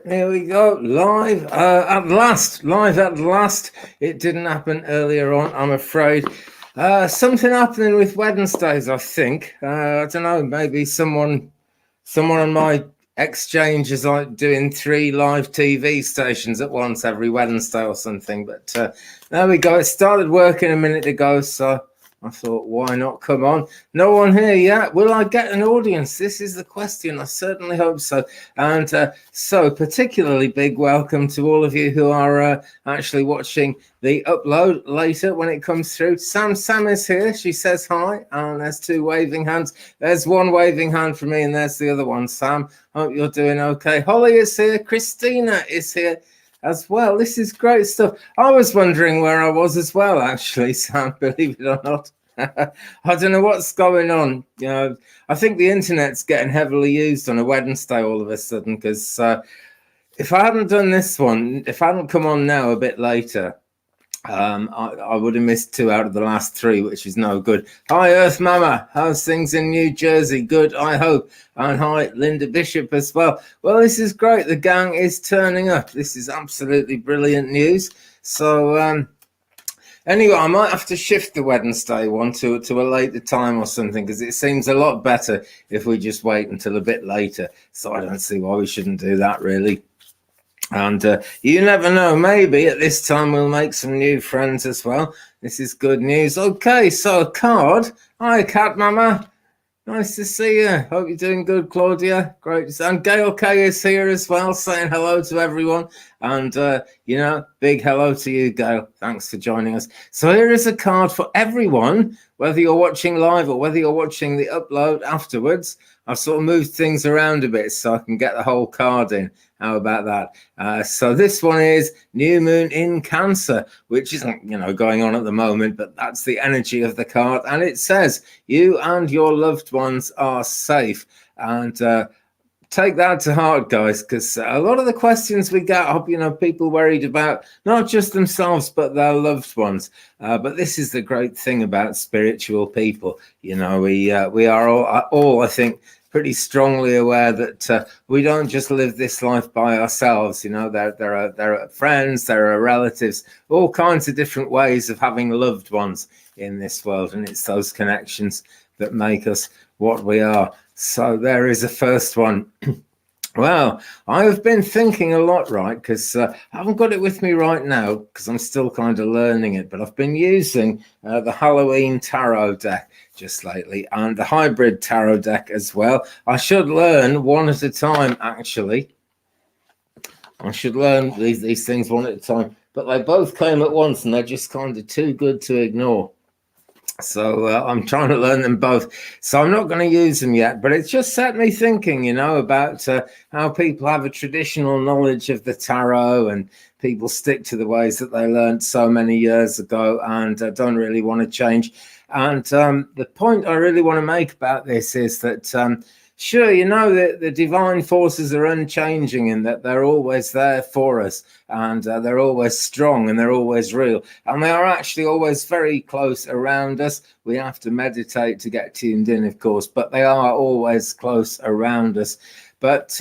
Here we go, live at last. Live at last. It didn't happen earlier on, I'm afraid. Something happening with Wednesdays, I think. I don't know. Maybe someone on my exchange is like doing 3 live TV stations at once every Wednesday or something. But there we go. It started working a minute ago, so I thought, why not? Come on. No one here yet. Will I get an audience? This is the question. I certainly hope so. And so, particularly big welcome to all of you who are actually watching the upload later when it comes through. Sam is here. She says hi. And there's 2 waving hands. There's 1 waving hand for me, and there's the other one. Sam, hope you're doing okay. Holly is here. Christina is here as well. This is great stuff. I was wondering where I was as well, actually, Sam, believe it or not. I don't know what's going on. You know, I think the internet's getting heavily used on a Wednesday all of a sudden, because if I hadn't done this one, if I hadn't come on now a bit later, I would have missed 2 out of the last 3, which is no good. Hi, Earth Mama. How's things in New Jersey? Good, I hope. And hi, Linda Bishop as well. Well, this is great. The gang is turning up. This is absolutely brilliant news. So, anyway, I might have to shift the Wednesday one to a later time or something, because it seems a lot better if we just wait until a bit later. So I don't see why we shouldn't do that, really. And you never know, maybe at this time we'll make some new friends as well. This is good news. Okay, so a card. Hi, Cat Mama. Nice to see you. Hope you're doing good, Claudia. Great. And Gail K is here as well, saying hello to everyone. And, big hello to you, Gail. Thanks for joining us. So here is a card for everyone, whether you're watching live or whether you're watching the upload afterwards. I've sort of moved things around a bit so I can get the whole card in. How about that? So this one is New Moon in Cancer, which isn't, going on at the moment, but that's the energy of the card. And it says, you and your loved ones are safe. And take that to heart, guys, because a lot of the questions we get are, people worried about not just themselves, but their loved ones. But this is the great thing about spiritual people. We are all, I think, pretty strongly aware that we don't just live this life by ourselves. There are friends, there are relatives, all kinds of different ways of having loved ones in this world. And it's those connections that make us what we are. So there is a first one. Well, I have been thinking a lot, right, because I haven't got it with me right now because I'm still kind of learning it, but I've been using the Halloween tarot deck just lately and the hybrid tarot deck as well. I should learn one at a time, actually. I should learn these things one at a time, but they both came at once and they're just kind of too good to ignore. So I'm trying to learn them both. So I'm not going to use them yet, but it's just set me thinking, about how people have a traditional knowledge of the tarot and people stick to the ways that they learned so many years ago and don't really want to change. And the point I really want to make about this is that sure, the divine forces are unchanging in that they're always there for us and they're always strong and they're always real. And they are actually always very close around us. We have to meditate to get tuned in, of course, but they are always close around us. But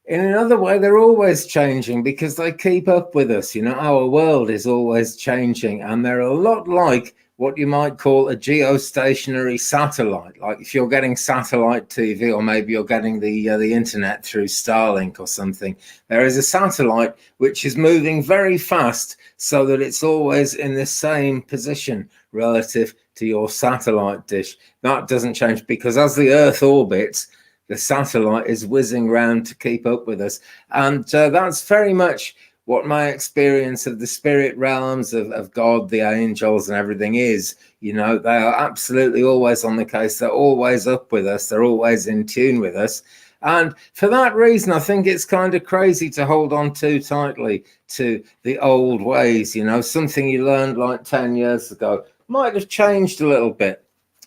in another way, they're always changing because they keep up with us. Our world is always changing and they're a lot like what you might call a geostationary satellite. Like if you're getting satellite TV or maybe you're getting the internet through Starlink or something, there is a satellite which is moving very fast so that it's always in the same position relative to your satellite dish. That doesn't change because as the Earth orbits, the satellite is whizzing around to keep up with us. And that's very much what my experience of the spirit realms of God, the angels and everything is. They are absolutely always on the case. They're always up with us. They're always in tune with us. And for that reason, I think it's kind of crazy to hold on too tightly to the old ways. Something you learned like 10 years ago might have changed a little bit.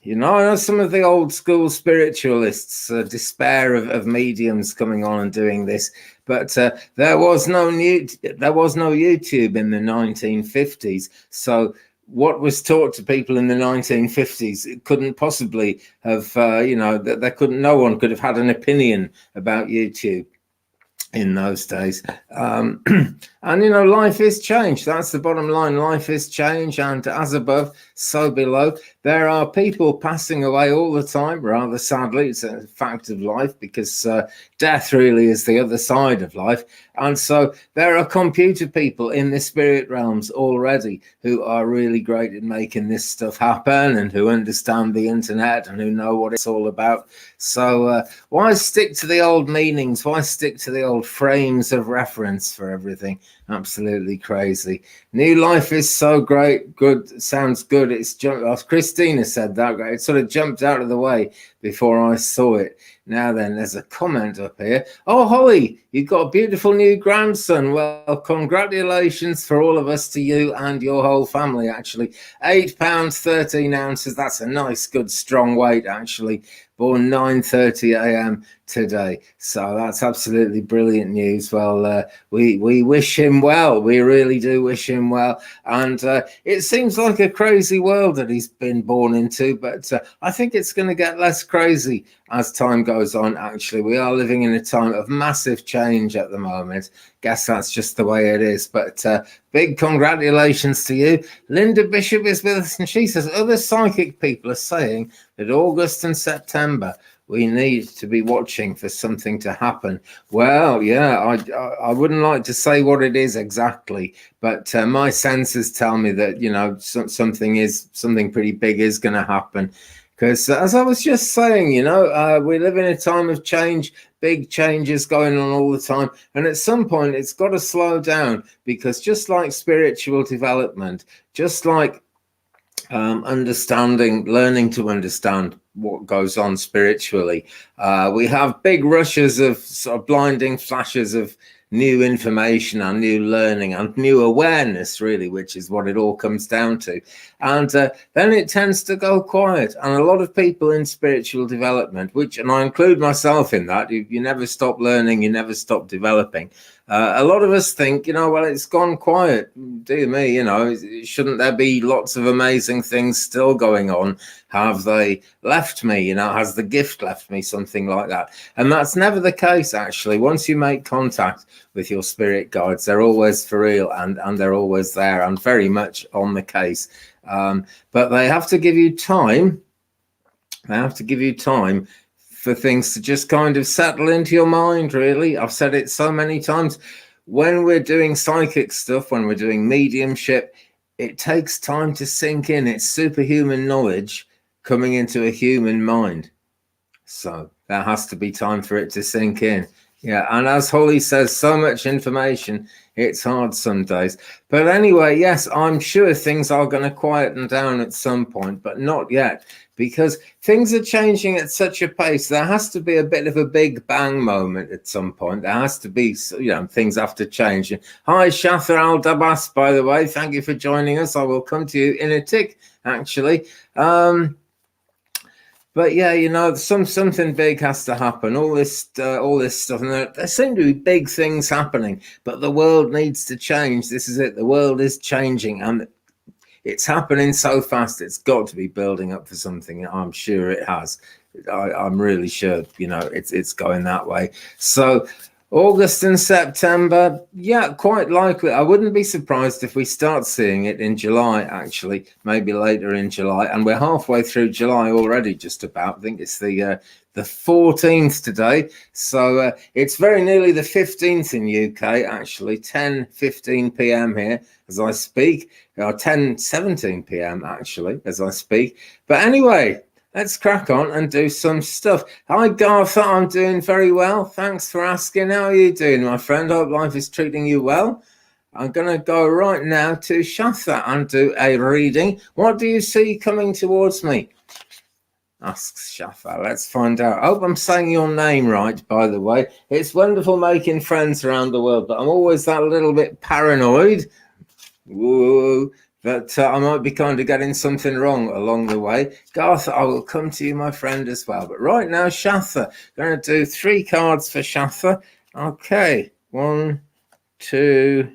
I know some of the old school spiritualists despair of mediums coming on and doing this, but there was no YouTube in the 1950s. So what was taught to people in the 1950s, it couldn't possibly have, no one could have had an opinion about YouTube. in those days. And, you know, life is change. That's the bottom line. Life is change. And as above, so below. There are people passing away all the time, rather sadly. It's a fact of life, because death really is the other side of life. And so there are computer people in the spirit realms already who are really great at making this stuff happen, and who understand the internet, and who know what it's all about. So why stick to the old meanings? Why stick to the old frames of reference for everything? Absolutely crazy. New life is so great. Good. Sounds good. It's jumped. Christina said that. It sort of jumped out of the way before I saw it. Now then, there's a comment up here. Oh, Holly, you've got a beautiful new grandson. Well, congratulations for all of us to you and your whole family, actually. 8 pounds, 13 ounces. That's a nice, good, strong weight, actually. Born 9:30 a.m. today. So that's absolutely brilliant news. Well, we wish him well. We really do wish him well. And it seems like a crazy world that he's been born into, but I think it's going to get less crazy as time goes on. Actually, we are living in a time of massive change at the moment. Guess that's just the way it is. But big congratulations to you. Linda Bishop is with us, and she says other psychic people are saying that August and September we need to be watching for something to happen. Well, yeah, I wouldn't like to say what it is exactly, but my senses tell me that, you know, something pretty big is going to happen. Because as I was just saying, you know, we live in a time of change, big changes going on all the time. And at some point, it's got to slow down, because just like spiritual development, just like learning to understand what goes on spiritually, we have big rushes of sort of blinding flashes of new information and new learning and new awareness, really, which is what it all comes down to. And then it tends to go quiet. And a lot of people in spiritual development, and I include myself in that, you never stop learning, you never stop developing. A lot of us think, you know, well, it's gone quiet. Dear me, you know, shouldn't there be lots of amazing things still going on? Have they left me? You know, has the gift left me? Something like that. And that's never the case, actually. Once you make contact with your spirit guides, they're always for real, and they're always there and very much on the case. But they have to give you time. They have to give you time for things to just kind of settle into your mind, really. I've said it so many times. When we're doing psychic stuff, when we're doing mediumship, it takes time to sink in. It's superhuman knowledge coming into a human mind. So there has to be time for it to sink in. Yeah, and as Holly says, so much information, it's hard some days. But anyway, yes, I'm sure things are going to quieten down at some point, but not yet, because things are changing at such a pace. There has to be a bit of a big bang moment at some point. There has to be, you know, things have to change. Hi, Shatha Al-Dabas, by the way. Thank you for joining us. I will come to you in a tick, actually. But yeah, you know, something big has to happen. All this stuff, and there seem to be big things happening. But the world needs to change. This is it. The world is changing, and it's happening so fast. It's got to be building up for something. I'm sure it has. I'm really sure. You know, it's going that way. So August and September, yeah, quite likely. I wouldn't be surprised if we start seeing it in July, actually, maybe later in July. And we're halfway through July already, just about. I think it's the 14th today. So it's very nearly the 15th in UK, actually, 10:15 p.m. here as I speak, or 10:17 p.m. actually as I speak. But anyway, let's crack on and do some stuff. Hi, Garth. I'm doing very well. Thanks for asking. How are you doing, my friend? Hope life is treating you well. I'm going to go right now to Shatha and do a reading. What do you see coming towards me? Asks Shatha. Let's find out. I hope I'm saying your name right, by the way. It's wonderful making friends around the world, but I'm always that little bit paranoid. Whoa. But I might be kind of getting something wrong along the way. Garth, I will come to you, my friend, as well. But right now, Shatha. Going to do 3 cards for Shatha. Okay. 1, 2,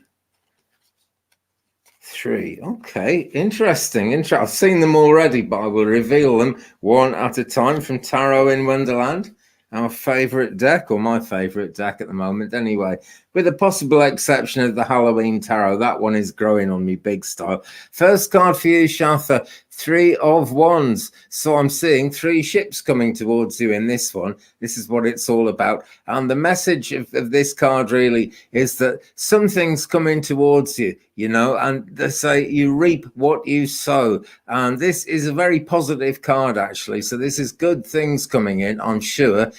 3. Okay. Interesting. I've seen them already, but I will reveal them one at a time from Tarot in Wonderland. our favorite deck, or my favorite deck at the moment anyway, with the possible exception of the Halloween Tarot. That one is growing on me big style. First card for you, Shantha, 3 of Wands. So I'm seeing 3 ships coming towards you in this one. This is what it's all about. And the message of this card really is that something's coming towards you, you know, and they say you reap what you sow. And this is a very positive card, actually. So this is good things coming in, I'm sure.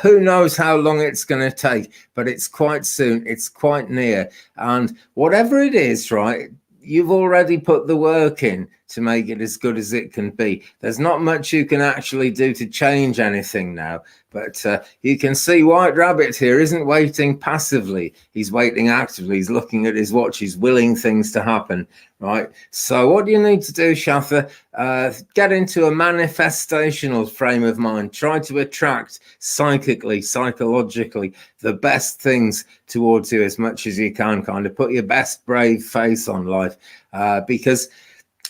Who knows how long it's going to take, but it's quite soon. It's quite near. And whatever it is, right, you've already put the work in to make it as good as it can be. There's not much you can actually do to change anything now, but you can see White Rabbit here isn't waiting passively. He's waiting actively. He's looking at his watch. He's willing things to happen, right? So what do you need to do, Shantha? Get into a manifestational frame of mind. Try to attract psychically, psychologically, the best things towards you as much as you can. Kind of put your best brave face on life, because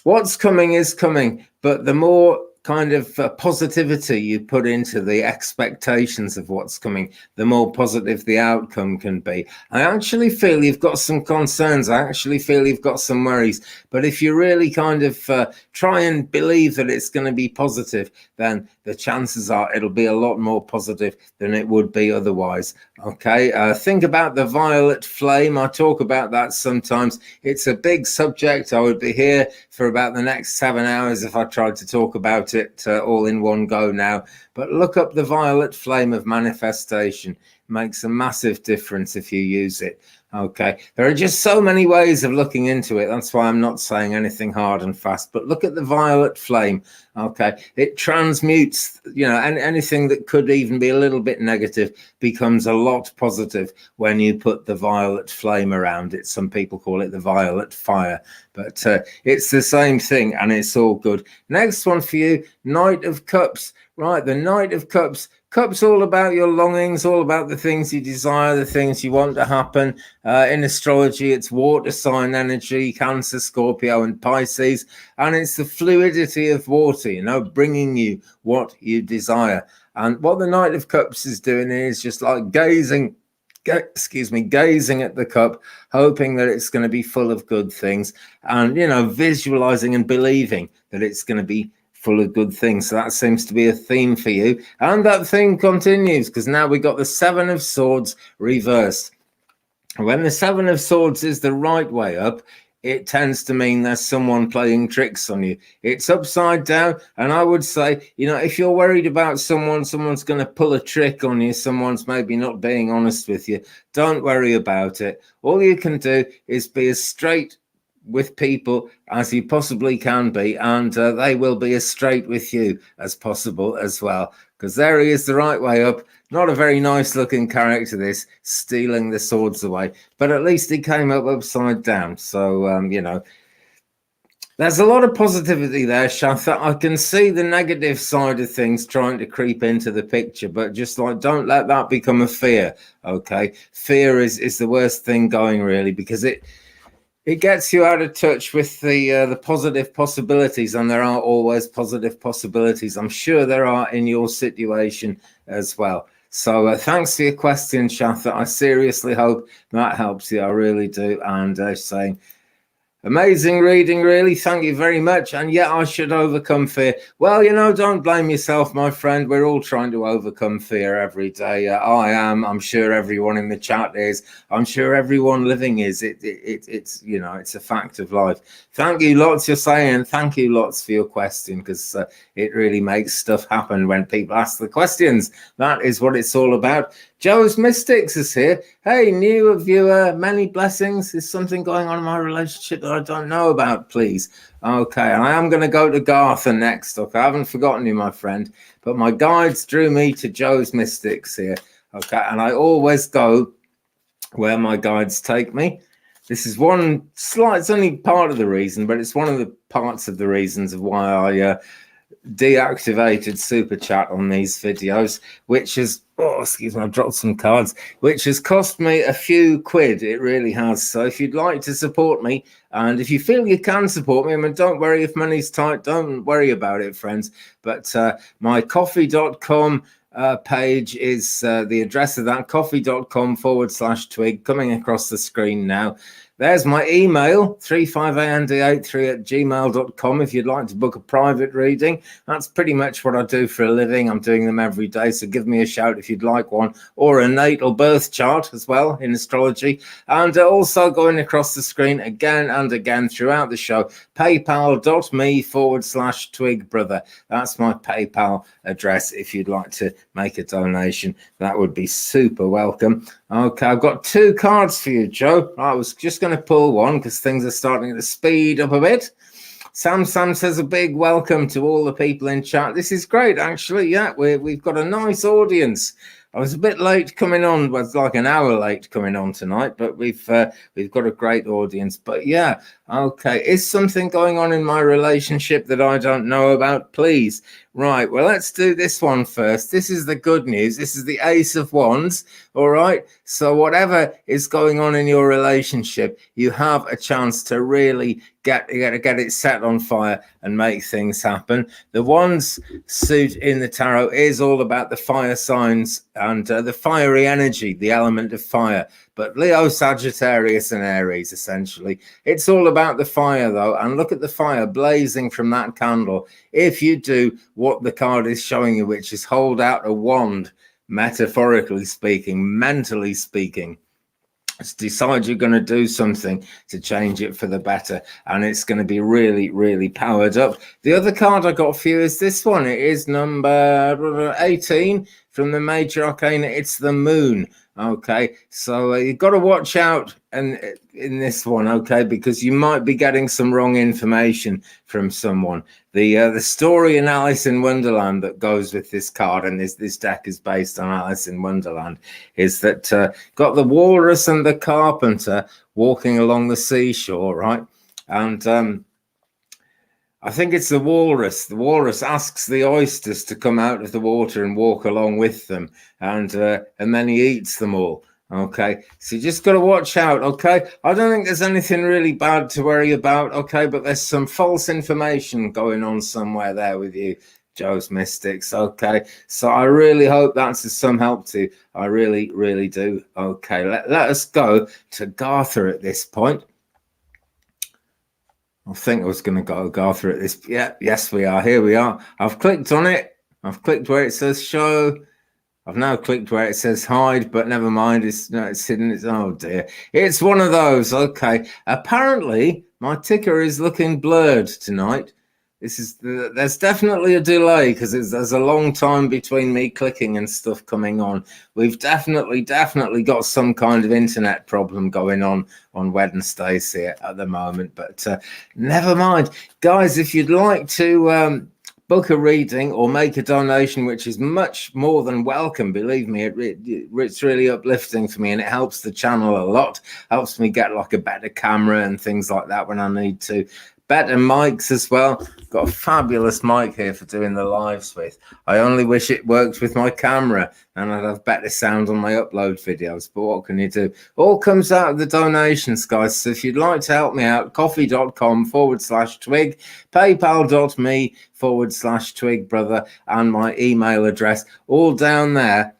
what's coming is coming, but the more kind of positivity you put into the expectations of what's coming, the more positive the outcome can be. I actually feel you've got some concerns. I actually feel you've got some worries. But if you really kind of try and believe that it's going to be positive, then the chances are it'll be a lot more positive than it would be otherwise. Okay, think about the violet flame. I talk about that sometimes. It's a big subject. I would be here for about the next 7 hours if I tried to talk about it all in one go now. But look up the violet flame of manifestation. It makes a massive difference if you use it. Okay, there are just so many ways of looking into it. That's why I'm not saying anything hard and fast, but look at the violet flame. Okay, it transmutes, you know, and anything that could even be a little bit negative becomes a lot positive when you put the violet flame around it. Some people call it the violet fire, but it's the same thing and it's all good. Next one for you, Knight of Cups. Right, the Knight of Cups. Cups all about your longings, all about the things you desire, the things you want to happen. In astrology, it's water sign energy, Cancer, Scorpio, and Pisces. And it's the fluidity of water, you know, bringing you what you desire. And what the Knight of Cups is doing is just like gazing at the cup, hoping that it's going to be full of good things and, you know, visualizing and believing that it's going to be full of good things. So that seems to be a theme for you. And that theme continues because now we got the 7 of Swords reversed. When the 7 of Swords is the right way up, it tends to mean there's someone playing tricks on you. It's upside down. And I would say, you know, if you're worried about someone's going to pull a trick on you, someone's maybe not being honest with you, don't worry about it. All you can do is be as straight with people as you possibly can be, and they will be as straight with you as possible as well, because there he is the right way up. Not a very nice looking character, this, stealing the swords away, but at least he came up upside down. So you know, there's a lot of positivity there, Shantha. I can see the negative side of things trying to creep into the picture, but just like, don't let that become a fear. Okay, fear is the worst thing going, really, because it gets you out of touch with the positive possibilities, and there are always positive possibilities. I'm sure there are in your situation as well. So thanks for your question, Shantha. I seriously hope that helps you. I really do. And saying, amazing reading, really. Thank you very much. And yeah, I should overcome fear. Well, you know, don't blame yourself, my friend. We're all trying to overcome fear every day. I am. I'm sure everyone in the chat is. I'm sure everyone living is. It's you know, it's a fact of life. Thank you lots, you're saying. Thank you lots for your question, because it really makes stuff happen when people ask the questions. That is what it's all about. Joe's Mystics is here. Hey, new viewer, many blessings. Is something going on in my relationship that I don't know about, please? Okay, and I am going to go to Gartha next. Okay, I haven't forgotten you, my friend, but my guides drew me to Joe's Mystics here. Okay, and I always go where my guides take me. This is one slight, it's only part of the reason, but it's one of the parts of the reasons of why I deactivated Super Chat on these videos, which is, oh, excuse me, I dropped some cards, which has cost me a few quid. It really has. So if you'd like to support me, and if you feel you can support me, I mean, don't worry if money's tight, don't worry about it, friends. But my coffee.com page is the address of that, coffee.com/twig, coming across the screen now. There's my email, 35andy83@gmail.com, if you'd like to book a private reading. That's pretty much what I do for a living. I'm doing them every day, so give me a shout if you'd like one, or a natal birth chart as well in astrology. And also going across the screen again and again throughout the show, paypal.me/twigbrother. That's my PayPal address if you'd like to make a donation. That would be super welcome. Okay, I've got 2 cards for you, Joe. I was just going to pull one because things are starting to speed up a bit. Sam says a big welcome to all the people in chat. This is great, actually. Yeah, we've got a nice audience. I was a bit late coming on, was like an hour late coming on tonight, but we've got a great audience. But yeah, okay. Is something going on in my relationship that I don't know about? Please. Right, well, let's do this one first. This is the good news. This is the Ace of Wands, all right? So whatever is going on in your relationship, you have a chance to really get it set on fire and make things happen. The Wands suit in the tarot is all about the fire signs and the fiery energy, the element of fire. But Leo, Sagittarius, and Aries, essentially. It's all about the fire, though. And look at the fire blazing from that candle. If you do what the card is showing you, which is hold out a wand, metaphorically speaking, mentally speaking, decide you're going to do something to change it for the better, and it's going to be really, really powered up. The other card I got for you is this one. It is number 18 from the Major Arcana. It's the Moon. Okay, so you've got to watch out in this one, okay, because you might be getting some wrong information from someone. The story in Alice in Wonderland that goes with this card, and this deck is based on Alice in Wonderland, is that got the walrus and the carpenter walking along the seashore, right? And I think it's the walrus. The walrus asks the oysters to come out of the water and walk along with them, and then he eats them all. Okay, so you just got to watch out. Okay, I don't think there's anything really bad to worry about. Okay, but there's some false information going on somewhere there with you, Joe's Mystics. Okay, so I really hope that's of some help to you. I really, really do. Okay, let us go to Gartha at this point. I think I was going to go Gartha at this. Yeah, yes, we are. Here we are. I've clicked on it. I've clicked where it says show. I've now clicked where it says hide, but never mind. It's hidden. It's, oh dear. It's one of those. Okay. Apparently, my ticker is looking blurred tonight. There's definitely a delay because there's a long time between me clicking and stuff coming on. We've definitely got some kind of internet problem going on Wednesdays here at the moment, but never mind. Guys, if you'd like to book a reading or make a donation, which is much more than welcome, believe me, it's really uplifting for me, and it helps the channel a lot, helps me get like a better camera and things like that when I need to. Better mics as well. Got a fabulous mic here for doing the lives with. I only wish it worked with my camera and I'd have better sound on my upload videos, but what can you do? All comes out of the donations, guys. So if you'd like to help me out, coffee.com/twig, paypal.me/twigbrother, and my email address, all down there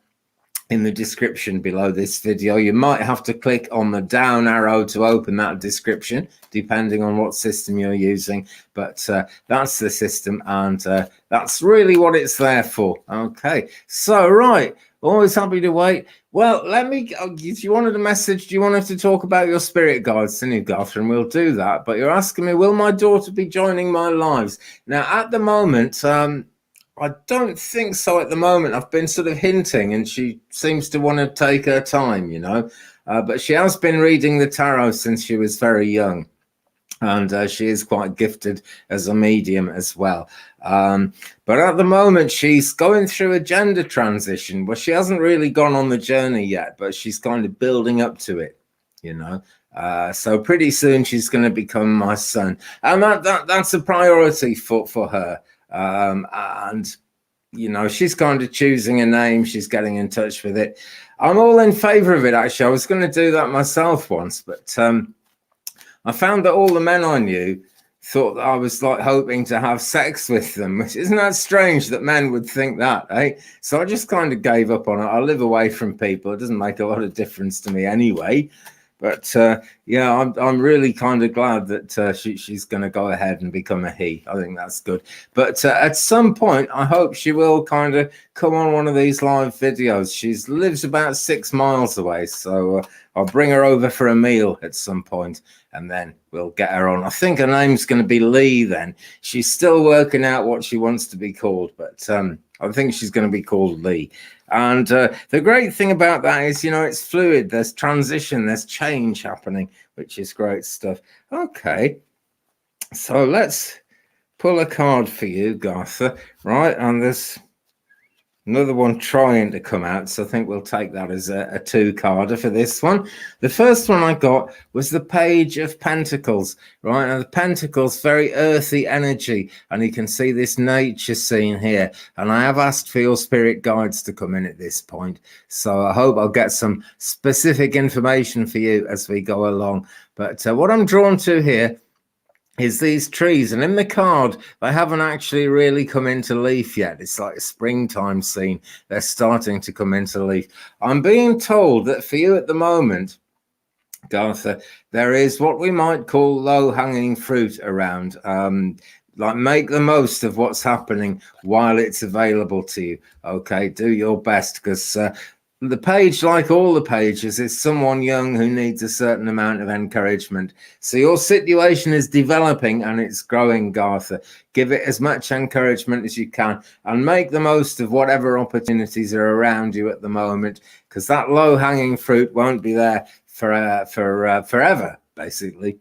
in the description below this video. You might have to click on the down arrow to open that description, depending on what system you're using, but that's the system, and that's really what it's there for. Okay, so right, always happy to wait. Well, if you wanted a message, do you want us to talk about your spirit guides, didn't you, Gartha? And we'll do that, but you're asking me, will my daughter be joining my lives? Now, at the moment, I don't think so at the moment. I've been sort of hinting, and she seems to want to take her time, you know. But she has been reading the tarot since she was very young, and she is quite gifted as a medium as well. But at the moment, she's going through a gender transition. Well, she hasn't really gone on the journey yet, but she's kind of building up to it, you know. So pretty soon she's going to become my son, and that's a priority for her. And you know, she's kind of choosing a name, she's getting in touch with it. I'm all in favor of it, actually. I was going to do that myself once, but I found that all the men I knew thought that I was like hoping to have sex with them. Isn't that strange that men would think that, eh? So I just kind of gave up on it. I live away from people. It doesn't make a lot of difference to me anyway. But yeah, I'm really kind of glad that she's going to go ahead and become a he. I think that's good. But at some point, I hope she will kind of come on one of these live videos. She lives about 6 miles away, so I'll bring her over for a meal at some point, and then we'll get her on. I think her name's going to be Lee then. She's still working out what she wants to be called, but I think she's going to be called Lee. And the great thing about that is, you know, it's fluid. There's transition, there's change happening, which is great stuff. Okay, so let's pull a card for you, Gartha, right? And there's another one trying to come out, so I think we'll take that as a 2-carder for this one. The first one I got was the Page of Pentacles, right? And the Pentacles, very earthy energy, and you can see this nature scene here. And I have asked for your spirit guides to come in at this point, so I hope I'll get some specific information for you as we go along. But what I'm drawn to here is these trees, and in the card they haven't actually really come into leaf yet. It's like a springtime scene. They're starting to come into leaf. I'm being told that for you at the moment, Gartha, there is what we might call low-hanging fruit around. Like, make the most of what's happening while it's available to you. Okay, do your best, because the page, like all the pages, is someone young who needs a certain amount of encouragement. So your situation is developing and it's growing, Gartha. Give it as much encouragement as you can and make the most of whatever opportunities are around you at the moment, because that low-hanging fruit won't be there forever, basically.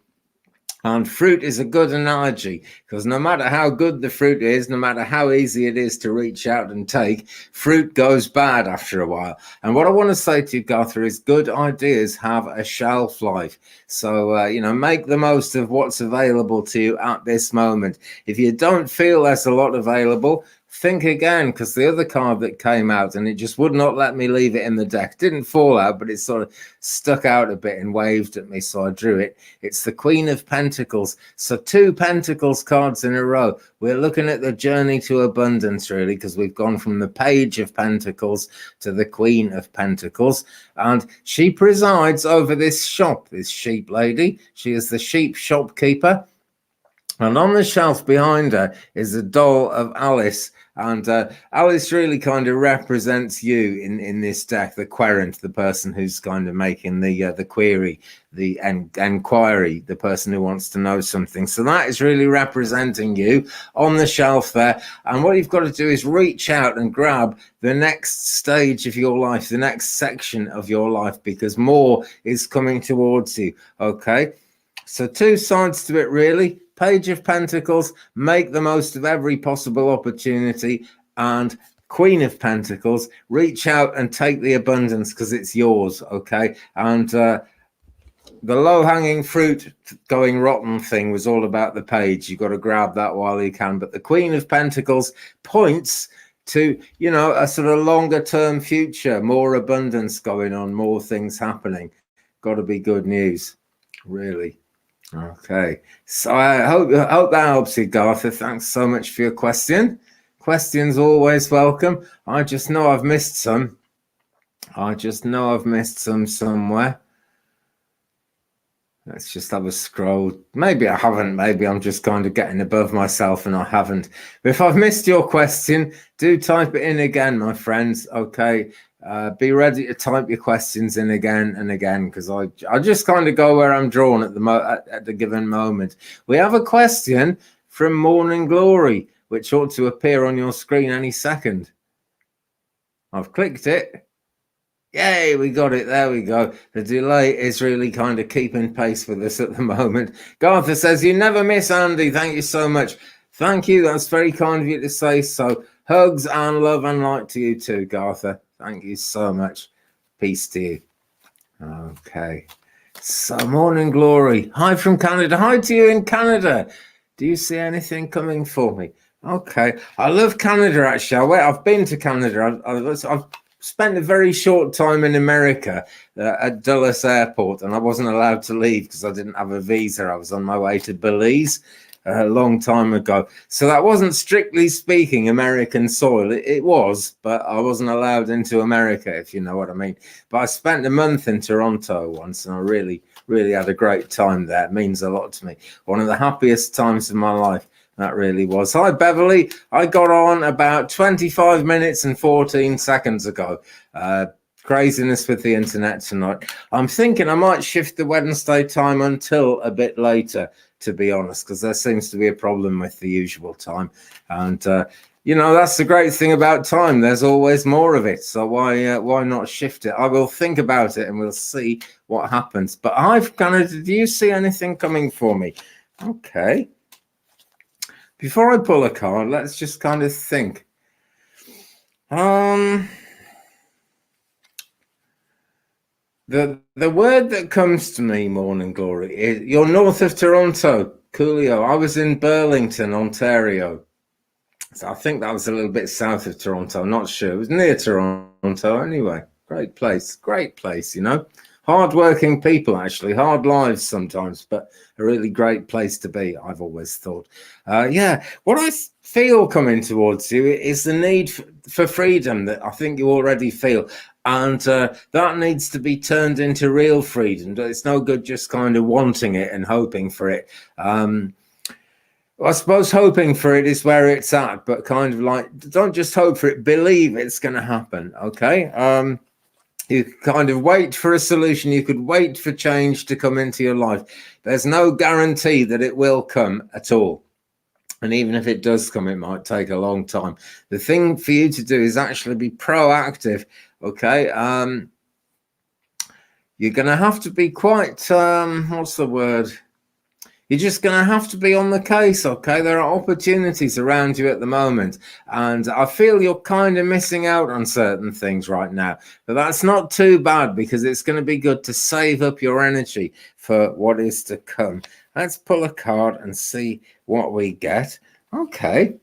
And fruit is a good analogy, because no matter how good the fruit is, no matter how easy it is to reach out and take, fruit goes bad after a while. And what I want to say to you, Gartha, is good ideas have a shelf life. So, you know, make the most of what's available to you at this moment. If you don't feel there's a lot available, think again, because the other card that came out, and it just would not let me leave it in the deck, didn't fall out, but it sort of stuck out a bit and waved at me, so I drew it. It's the Queen of Pentacles. So 2 Pentacles cards in a row. We're looking at the journey to abundance, really, because we've gone from the Page of Pentacles to the Queen of Pentacles, and she presides over this shop, this sheep lady. She is the sheep shopkeeper. And on the shelf behind her is a doll of Alice. And Alice really kind of represents you in this deck, the querent, the person who's kind of making the query, the enquiry, the person who wants to know something. So that is really representing you on the shelf there. And what you've got to do is reach out and grab the next stage of your life, the next section of your life, because more is coming towards you. Okay, so 2 sides to it, really. Page of Pentacles, make the most of every possible opportunity, and Queen of Pentacles, reach out and take the abundance because it's yours, okay? And the low-hanging fruit going rotten thing was all about the page. You've got to grab that while you can. But the Queen of Pentacles points to, you know, a sort of longer-term future, more abundance going on, more things happening. Got to be good news, really. Okay, so I hope that helps you, Gartha. Thanks so much for your question. Questions always welcome. I just know I've missed some. Somewhere. Let's just have a scroll. Maybe I haven't. Maybe I'm just kind of getting above myself and I haven't. But if I've missed your question, do type it in again, my friends. Okay. Be ready to type your questions in again and again, because I just kind of go where I'm drawn at the given moment. We have a question from Morning Glory, which ought to appear on your screen any second. I've clicked it. Yay, we got it. There we go. The delay is really kind of keeping pace with us at the moment. Gartha says, you never miss, Andy. Thank you so much. Thank you. That's very kind of you to say so. Hugs and love and light to you too, Gartha. Thank you so much. Peace to you. Okay. So, Morning Glory. Hi from Canada. Hi to you in Canada. Do you see anything coming for me? Okay. I love Canada, actually. I've been to Canada. I've spent a very short time in America at Dulles Airport, and I wasn't allowed to leave because I didn't have a visa. I was on my way to Belize. a long time ago. So that wasn't strictly speaking American soil. It was, but I wasn't allowed into America, if you know what I mean. But I spent a month in Toronto once, and I really, really had a great time there. It means a lot to me. One of the happiest times of my life. That really was. Hi, Beverly. I got on about 25 minutes and 14 seconds ago. Craziness with the internet tonight. I'm thinking I might shift the Wednesday time until a bit later, to be honest, because there seems to be a problem with the usual time. And, that's the great thing about time. There's always more of it. So why not shift it? I will think about it and we'll see what happens. But do you see anything coming for me? Okay. Before I pull a card, let's just kind of think. The word that comes to me, Morning Glory, is you're north of Toronto, Coolio. I was in Burlington, Ontario. So I think that was a little bit south of Toronto. I'm not sure. It was near Toronto anyway. Great place, Hard-working people, actually. Hard lives sometimes, but a really great place to be, I've always thought. What I feel coming towards you is the need for freedom that I think you already feel. And that needs to be turned into real freedom. It's no good just kind of wanting it and hoping for it. I suppose hoping for it is where it's at, but kind of like, don't just hope for it, believe it's going to happen, okay? You kind of wait for a solution. You could wait for change to come into your life. There's no guarantee that it will come at all. And even if it does come, it might take a long time. The thing for you to do is actually be proactive, okay? You're going to have to be quite, what's the word? You're just going to have to be on the case, okay? There are opportunities around you at the moment, and I feel you're kind of missing out on certain things right now. But that's not too bad because it's going to be good to save up your energy for what is to come. Let's pull a card and see what we get. Okay.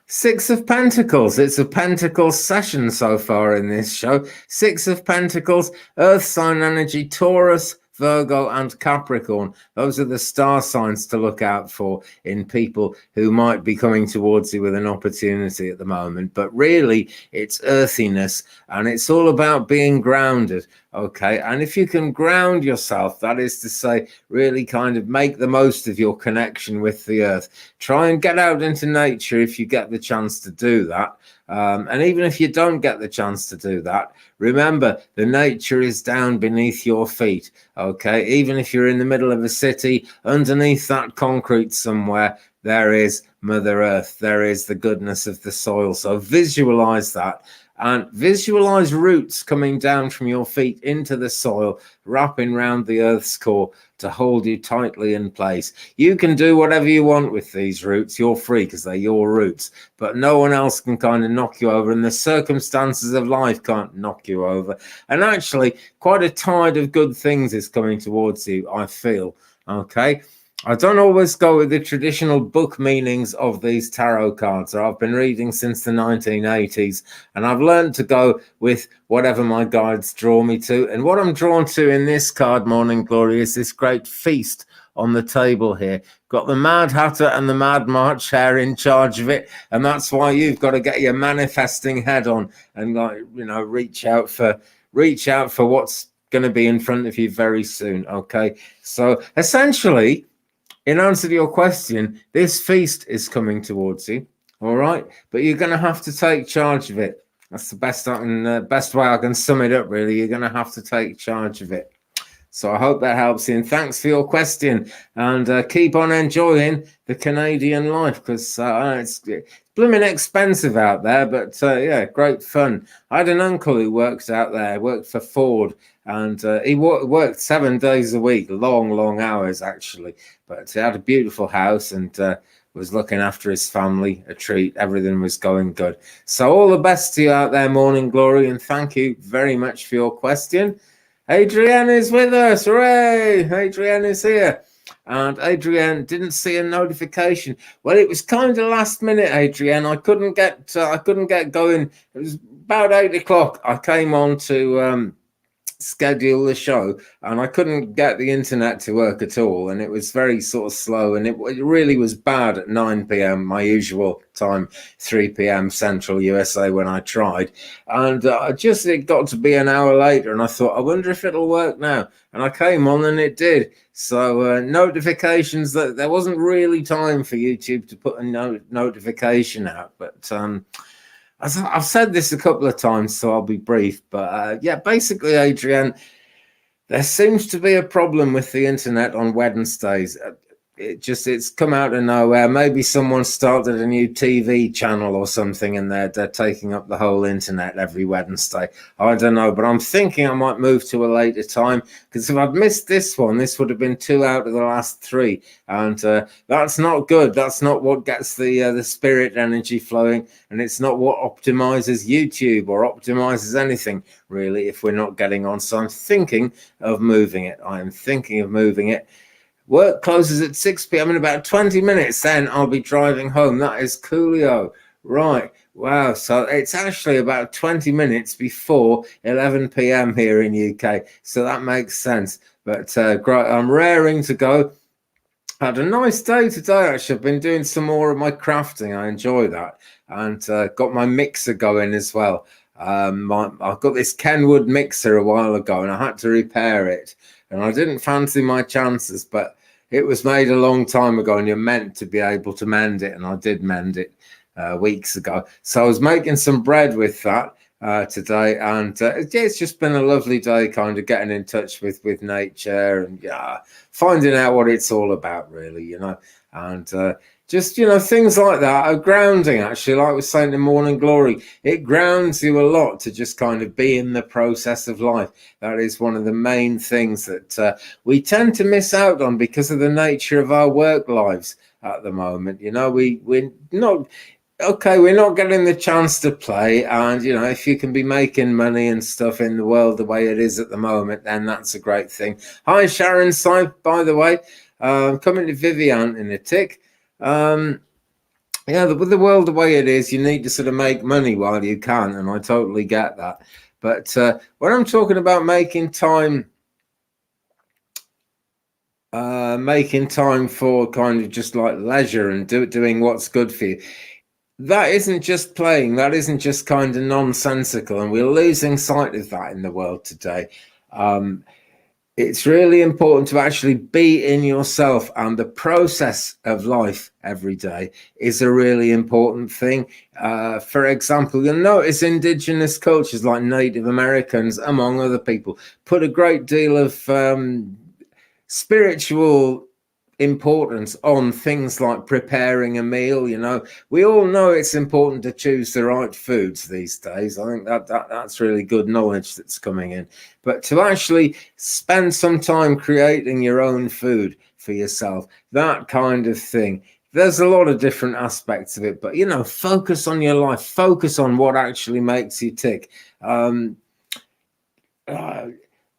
Six of Pentacles. It's a Pentacle session so far in this show. Six of Pentacles, Earth sign energy, Taurus, Virgo and Capricorn. Those are the star signs to look out for in people who might be coming towards you with an opportunity at the moment. But really, it's earthiness and it's all about being grounded. Okay. And if you can ground yourself, that is to say, really kind of make the most of your connection with the earth. Try and get out into nature if you get the chance to do that. And even if you don't get the chance to do that, remember the nature is down beneath your feet. Okay. Even if you're in the middle of a city, underneath that concrete somewhere, there is Mother Earth. There is the goodness of the soil. So visualize that. And visualize roots coming down from your feet into the soil, wrapping around the earth's core to hold you tightly in place. You can do whatever you want with these roots. You're free because they're your roots, but no one else can kind of knock you over, and the circumstances of life can't knock you over. And actually, quite a tide of good things is coming towards you, I feel. Okay. I don't always go with the traditional book meanings of these tarot cards. I've been reading since the 1980s, and I've learned to go with whatever my guides draw me to. And what I'm drawn to in this card, Morning Glory, is this great feast on the table here. Got the Mad Hatter and the Mad March Hare in charge of it, and that's why you've got to get your manifesting head on and, reach out for what's going to be in front of you very soon. Okay, so essentially, in answer to your question, this feast is coming towards you, all right? But you're going to have to take charge of it. That's the best way I can sum it up, really. You're going to have to take charge of it. So I hope that helps you. And thanks for your question. And keep on enjoying the Canadian life because it's blooming expensive out there. But great fun. I had an uncle who worked out there, worked for Ford. And he worked 7 days a week, long hours, actually. But he had a beautiful house and was looking after his family, a treat. Everything was going good. So all the best to you out there, Morning Glory. And thank you very much for your question. Adrienne is with us. Hooray! Adrienne is here. And Adrienne didn't see a notification. Well, it was kind of last minute, Adrienne. I couldn't get going. It was about 8 o'clock. I came on to schedule the show, and I couldn't get the internet to work at all, and it was very sort of slow, and it really was bad at 9 p.m. my usual time, 3 p.m. Central USA when I tried, and it got to be an hour later, and I thought, I wonder if it'll work now, and I came on and it did. So notifications, that there wasn't really time for YouTube to put a notification out, but I've said this a couple of times, so I'll be brief. But yeah, basically, Adrian, there seems to be a problem with the internet on Wednesdays. It's come out of nowhere. Maybe someone started a new TV channel or something, and they're taking up the whole internet every Wednesday. I don't know, but I'm thinking I might move to a later time, because if I'd missed this one, this would have been 2 out of the last 3, and that's not good. That's not what gets the spirit energy flowing, and it's not what optimizes YouTube or optimizes anything really if we're not getting on. So I'm thinking of moving it. I am thinking of moving it. Work closes at 6 p.m. in about 20 minutes. Then I'll be driving home. That is coolio. Right. Wow. So it's actually about 20 minutes before 11 p.m. here in UK. So that makes sense. But I'm raring to go. Had a nice day today, actually. I've been doing some more of my crafting. I enjoy that. And got my mixer going as well. I've got this Kenwood mixer a while ago, and I had to repair it. And I didn't fancy my chances, but it was made a long time ago, and you're meant to be able to mend it, and I did mend it weeks ago. So I was making some bread with that today, and it's just been a lovely day, kind of getting in touch with nature and finding out what it's all about, really, and just, things like that are grounding, actually. Like I was saying in Morning Glory, it grounds you a lot to just kind of be in the process of life. That is one of the main things that we tend to miss out on because of the nature of our work lives at the moment. We're not getting the chance to play. And, if you can be making money and stuff in the world the way it is at the moment, then that's a great thing. Hi, Sharon Sype, by the way. Coming to Vivian in a tick. With the world the way it is, you need to sort of make money while you can, and I totally get that. But when I'm talking about making time for kind of just like leisure and doing what's good for you, that isn't just playing. That isn't just kind of nonsensical, and we're losing sight of that in the world today. It's really important to actually be in yourself, and the process of life every day is a really important thing. For example, you'll notice indigenous cultures like Native Americans, among other people, put a great deal of spiritual importance on things like preparing a meal. We all know it's important to choose the right foods these days. I think that's really good knowledge that's coming in, but to actually spend some time creating your own food for yourself, that kind of thing, there's a lot of different aspects of it, but focus on your life, focus on what actually makes you tick. I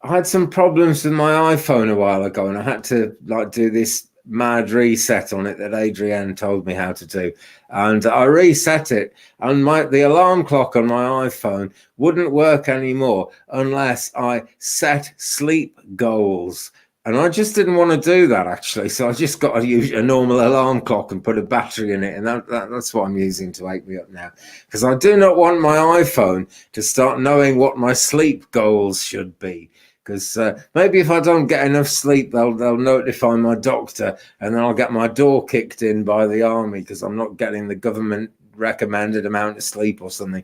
had some problems with my iPhone a while ago, and I had to do this mad reset on it that Adrienne told me how to do, and I reset it, and the alarm clock on my iPhone wouldn't work anymore unless I set sleep goals, and I just didn't want to do that, actually. So I just got to use a normal alarm clock and put a battery in it, and that's what I'm using to wake me up now, because I do not want my iPhone to start knowing what my sleep goals should be. Because maybe if I don't get enough sleep, they'll notify my doctor, and then I'll get my door kicked in by the army because I'm not getting the government recommended amount of sleep or something.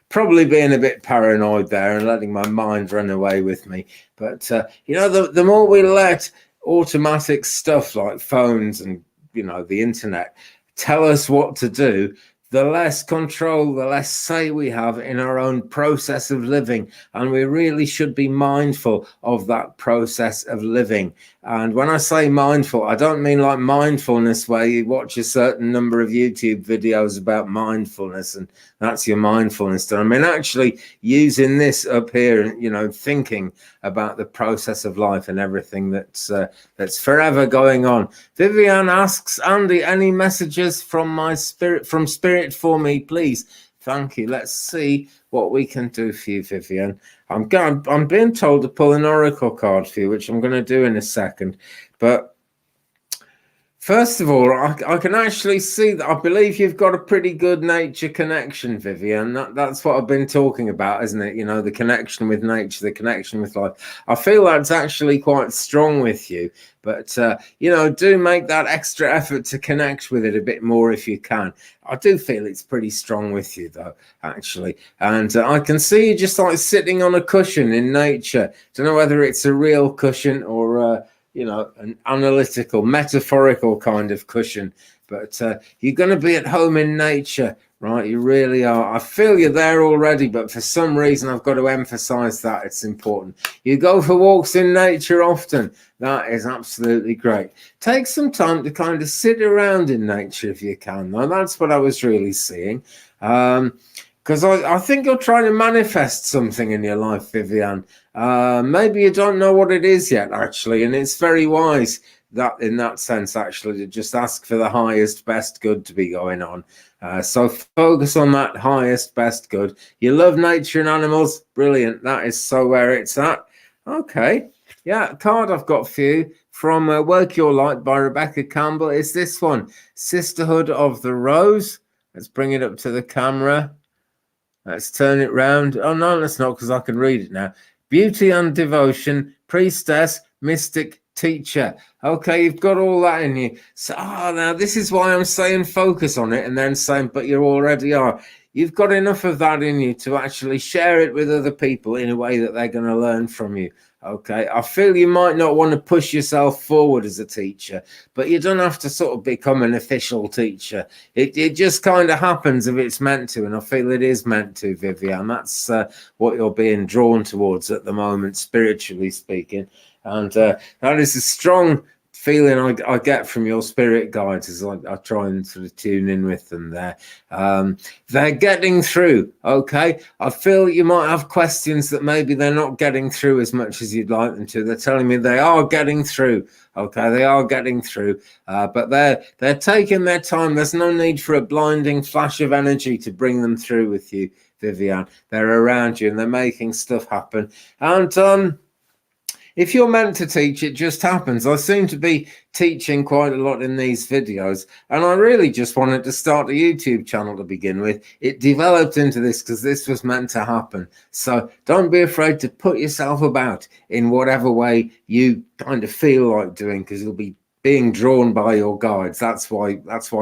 Probably being a bit paranoid there and letting my mind run away with me. But the more we let automatic stuff like phones and the internet tell us what to do, the less control, the less say we have in our own process of living. And we really should be mindful of that process of living. And when I say mindful, I don't mean like mindfulness where you watch a certain number of YouTube videos about mindfulness and that's your mindfulness. I mean, actually using this up here and, thinking about the process of life and everything that's forever going on. Vivian asks, Andy, any messages from Spirit for me, please? Thank you. Let's see what we can do for you, Vivian. I'm being told to pull an oracle card for you, which I'm going to do in a second. But first of all, I can actually see that I believe you've got a pretty good nature connection, Vivian. That's what I've been talking about, isn't it? You know, the connection with nature, the connection with life. I feel that's actually quite strong with you. But, you know, do make that extra effort to connect with it a bit more if you can. I do feel it's pretty strong with you, though, actually. And I can see you just like sitting on a cushion in nature. Don't know whether it's a real cushion or you know, an analytical, metaphorical kind of cushion. But you're going to be at home in nature, right? You really are. I feel you're there already, but for some reason, I've got to emphasize that it's important. You go for walks in nature often. That is absolutely great. Take some time to kind of sit around in nature if you can. Now, that's what I was really seeing. Because I think you're trying to manifest something in your life, Vivian. Maybe you don't know what it is yet, actually, and it's very wise that in that sense, actually, to just ask for the highest, best good to be going on. So focus on that highest, best good. You love nature and animals. Brilliant. That is so where it's at. Okay. Yeah, card I've got for you from Work Your Light by Rebecca Campbell is this one, Sisterhood of the Rose. Let's bring it up to the camera. Let's turn it round. Oh, no, let's not, because I can read it now. Beauty and devotion, priestess, mystic, teacher. Okay, you've got all that in you. So, now this is why I'm saying focus on it and then saying, but you already are. You've got enough of that in you to actually share it with other people in a way that they're going to learn from you. Okay, I feel you might not want to push yourself forward as a teacher, but you don't have to sort of become an official teacher. It just kind of happens if it's meant to, and I feel it is meant to, Vivian. That's what you're being drawn towards at the moment, spiritually speaking. And that is a strong feeling I get from your spirit guides as I try and sort of tune in with them there. They're getting through, okay? I feel you might have questions that maybe they're not getting through as much as you'd like them to. They're telling me they are getting through, okay? They are getting through, but they're taking their time. There's no need for a blinding flash of energy to bring them through with you, Vivian. They're around you and they're making stuff happen. And if you're meant to teach, it just happens. I seem to be teaching quite a lot in these videos, and I really just wanted to start a YouTube channel to begin with. It developed into this because this was meant to happen. So don't be afraid to put yourself about in whatever way you kind of feel like doing, because you'll be being drawn by your guides. That's why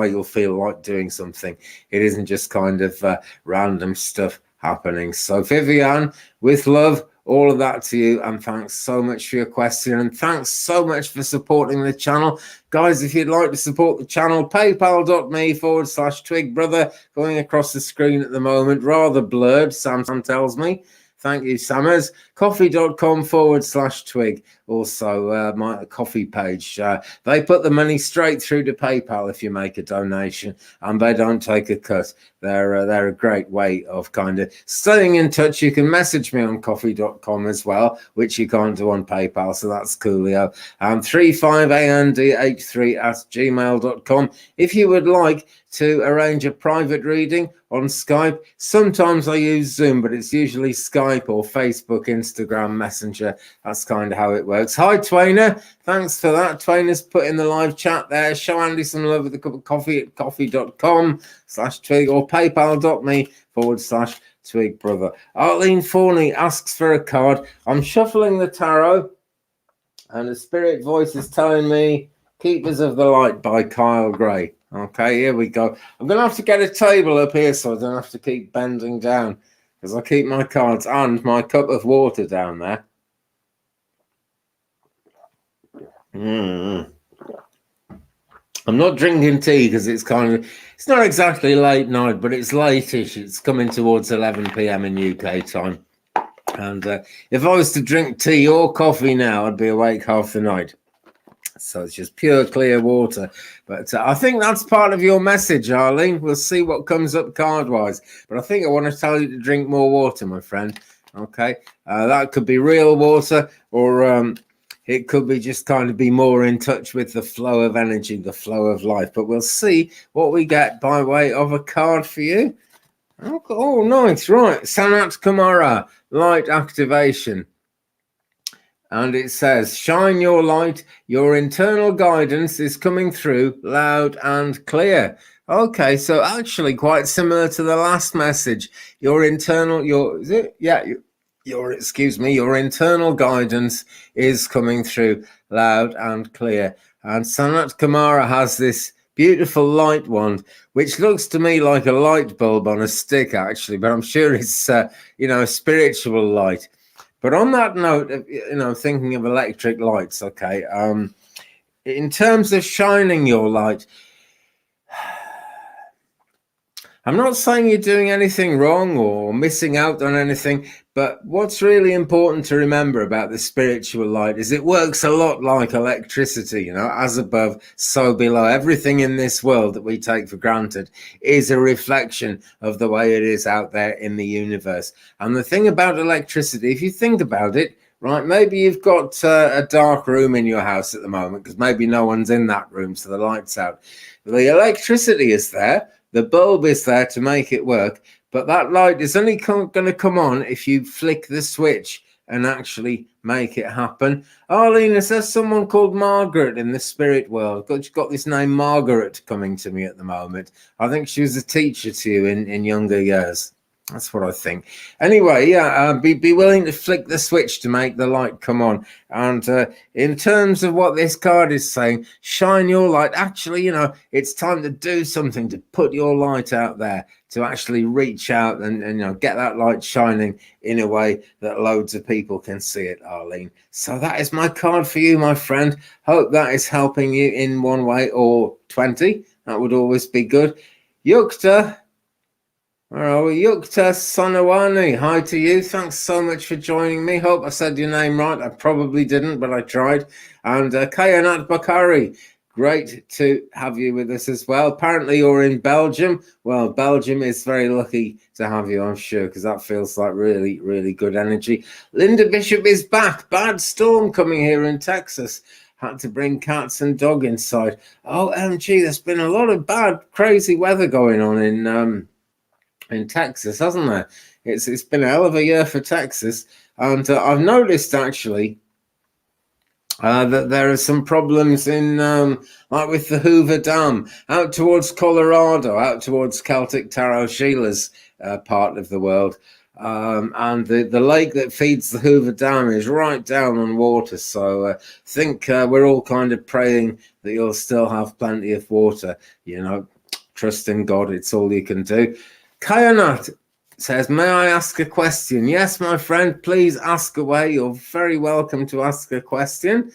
you'll feel like doing something. It isn't just kind of random stuff happening. So Vivian, with love, all of that to you, and thanks so much for your question, and thanks so much for supporting the channel. Guys, if you'd like to support the channel, paypal.me/twigbrother, going across the screen at the moment, rather blurred, Sam tells me. Thank you, Sammers. Coffee.com/twig. Also, my coffee page. They put the money straight through to PayPal if you make a donation, and they don't take a cut. They're a great way of kind of staying in touch. You can message me on coffee.com as well, which you can't do on PayPal, so that's coolio. 35and83@gmail.com. If you would like to arrange a private reading on Skype, sometimes I use Zoom, but it's usually Skype or Facebook, Instagram, Messenger. That's kind of how it works. Hi, Twainer. Thanks for that. Twainer's put in the live chat there. Show Andy some love with a cup of coffee at coffee.com/twig or paypal.me/twigbrother. Arlene Forney asks for a card. I'm shuffling the tarot, and the spirit voice is telling me Keepers of the Light by Kyle Gray. Okay, here we go. I'm going to have to get a table up here so I don't have to keep bending down, because I keep my cards and my cup of water down there. I'm not drinking tea because it's not exactly late night, but it's late-ish. It's coming towards 11 p.m. in UK time. And if I was to drink tea or coffee now, I'd be awake half the night. So it's just pure, clear water. But I think that's part of your message, Arlene. We'll see what comes up card-wise. But I think I want to tell you to drink more water, my friend. Okay? That could be real water, or it could be just kind of be more in touch with the flow of energy, the flow of life. But we'll see what we get by way of a card for you. Oh, nice. Right. Sanat Kumara, light activation. And it says, shine your light. Your internal guidance is coming through loud and clear. Okay, so actually quite similar to the last message. Your internal, your internal guidance is coming through loud and clear. And Sanat Kumara has this beautiful light wand, which looks to me like a light bulb on a stick, actually, but I'm sure it's, a spiritual light. But on that note, thinking of electric lights, okay, in terms of shining your light, I'm not saying you're doing anything wrong or missing out on anything, but what's really important to remember about the spiritual light is it works a lot like electricity, as above, so below. Everything in this world that we take for granted is a reflection of the way it is out there in the universe. And the thing about electricity, if you think about it, right, maybe you've got a dark room in your house at the moment because maybe no one's in that room, so the light's out. The electricity is there. The bulb is there to make it work, but that light is only going to come on if you flick the switch and actually make it happen. Arlene, is there someone called Margaret in the spirit world? You've got this name Margaret coming to me at the moment. I think she was a teacher to you in younger years. That's what I think. Anyway, be willing to flick the switch to make the light come on. And in terms of what this card is saying, shine your light. Actually, it's time to do something, to put your light out there, to actually reach out and get that light shining in a way that loads of people can see it, Arlene. So that is my card for you, my friend. Hope that is helping you in one way or 20. That would always be good. Yukta. Yukta Sonawani, hi to you. Thanks so much for joining me. Hope I said your name right. I probably didn't, but I tried. And Kayanat Bakari, great to have you with us as well. Apparently you're in Belgium. Well, Belgium is very lucky to have you, I'm sure, because that feels like really, really good energy. Linda Bishop is back. Bad storm coming here in Texas. Had to bring cats and dog inside. OMG, there's been a lot of bad, crazy weather going on in Texas, hasn't there? It's been a hell of a year for Texas, and I've noticed actually that there are some problems in like with the Hoover Dam out towards Colorado, out towards Celtic Tarot-Sheila's part of the world, and the lake that feeds the Hoover Dam is right down on water. So I think we're all kind of praying that you'll still have plenty of water. Trust in God, it's all you can do. Kayanat says, may I ask a question? Yes, my friend, please ask away. You're very welcome to ask a question.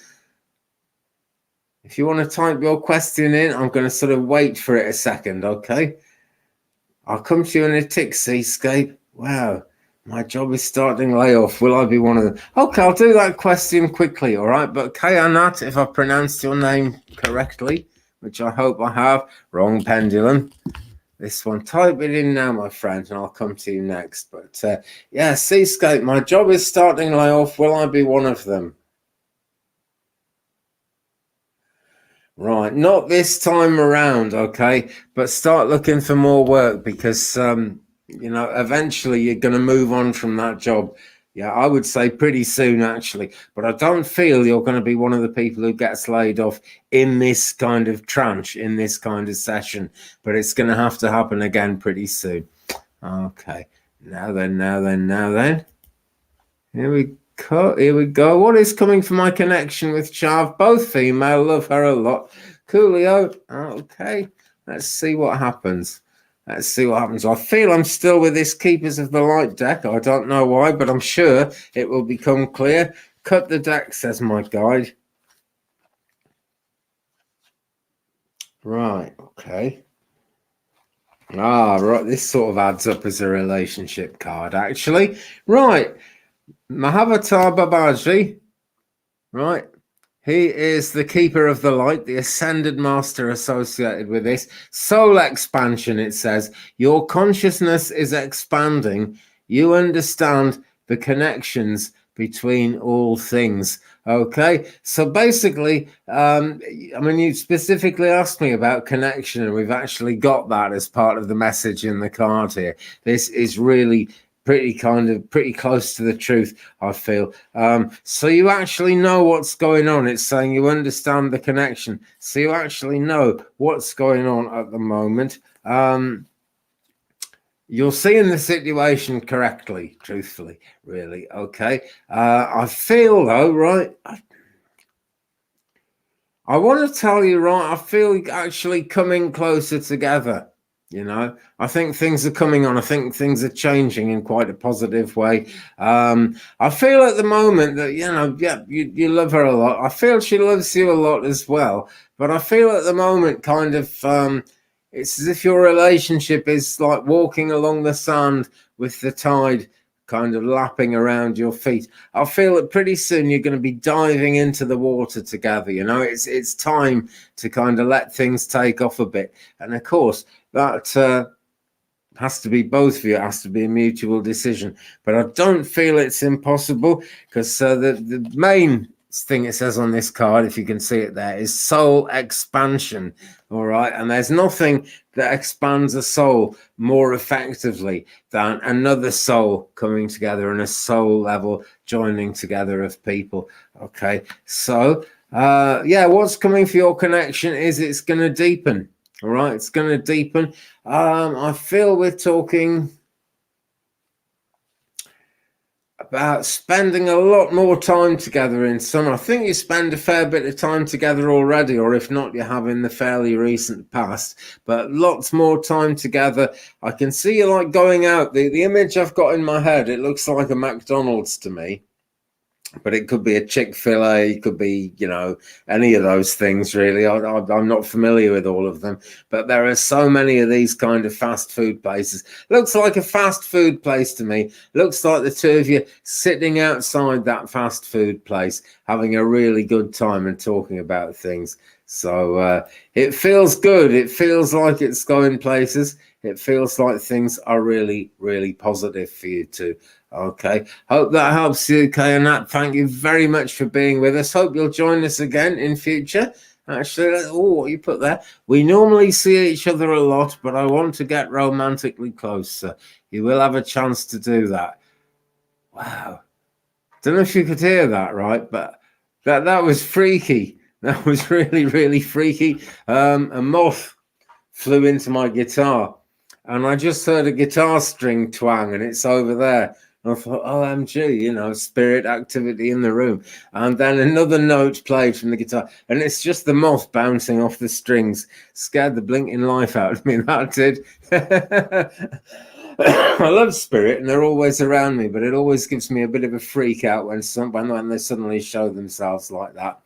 If you want to type your question in, I'm going to sort of wait for it a second, okay? I'll come to you in a tick, Seascape. Wow, my job is starting layoff. Will I be one of them? Okay, I'll do that question quickly, all right? But Kayanat, if I pronounced your name correctly, which I hope I have, wrong pendulum. This one, type it in now, my friend, and I'll come to you next. But Seascape, my job is starting layoff. Will I be one of them? Right, not this time around, okay? But start looking for more work because, eventually you're going to move on from that job. Yeah, I would say pretty soon, actually. But I don't feel you're going to be one of the people who gets laid off in this kind of tranche, in this kind of session. But it's going to have to happen again pretty soon. Okay. Now then. Here we go. What is coming for my connection with Chav? Both female. Love her a lot. Coolio. Okay. Let's see what happens. I feel I'm still with this Keepers of the Light deck. I don't know why, but I'm sure it will become clear. Cut the deck, says my guide. Right, okay. Right, this sort of adds up as a relationship card, actually. Right, Mahavatar Babaji. Right. He is the Keeper of the Light, the Ascended Master associated with this. Soul expansion, it says. Your consciousness is expanding. You understand the connections between all things. Okay, so basically, I mean, you specifically asked me about connection, and we've actually got that as part of the message in the card here. This is really pretty close to the truth, I feel. So you actually know what's going on. It's saying you understand the connection, so you actually know what's going on at the moment. You're seeing the situation correctly, truthfully, really. Okay. I feel though, right? I want to tell you, right? I feel actually coming closer together. I think things are coming on. I think things are changing in quite a positive way. I feel at the moment that, yeah, you love her a lot. I feel she loves you a lot as well. But I feel at the moment kind of, it's as if your relationship is like walking along the sand with the tide kind of lapping around your feet. I feel that pretty soon you're going to be diving into the water together. It's time to kind of let things take off a bit. And of course, that has to be both of you. It has to be a mutual decision. But I don't feel it's impossible, because the main thing it says on this card, if you can see it there, is soul expansion. All right, and there's nothing that expands a soul more effectively than another soul coming together and a soul level joining together of people. Okay, so yeah, what's coming for your connection is it's going to deepen. All right, it's going to deepen. I feel we're talking about spending a lot more time together in summer. I think you spend a fair bit of time together already, or if not, you have in the fairly recent past, but lots more time together. I can see you like going out. The image I've got in my head, it looks like a McDonald's to me. But it could be a Chick-fil-A, it could be, any of those things, really. I'm not familiar with all of them. But there are so many of these kind of fast food places. Looks like a fast food place to me. Looks like the two of you sitting outside that fast food place, having a really good time and talking about things. So it feels good. It feels like it's going places. It feels like things are really, really positive for you two. Okay, hope that helps you, Kayanat. Thank you very much for being with us. Hope you'll join us again in future. Actually, what you put there? We normally see each other a lot, but I want to get romantically closer. You will have a chance to do that. Wow. Don't know if you could hear that, right? But that was freaky. That was really, really freaky. A moth flew into my guitar, and I just heard a guitar string twang, and it's over there. I thought, OMG, spirit activity in the room. And then another note played from the guitar, and it's just the moth bouncing off the strings. Scared the blinking life out of me, that did. I love spirit, and they're always around me, but it always gives me a bit of a freak out when they suddenly show themselves like that.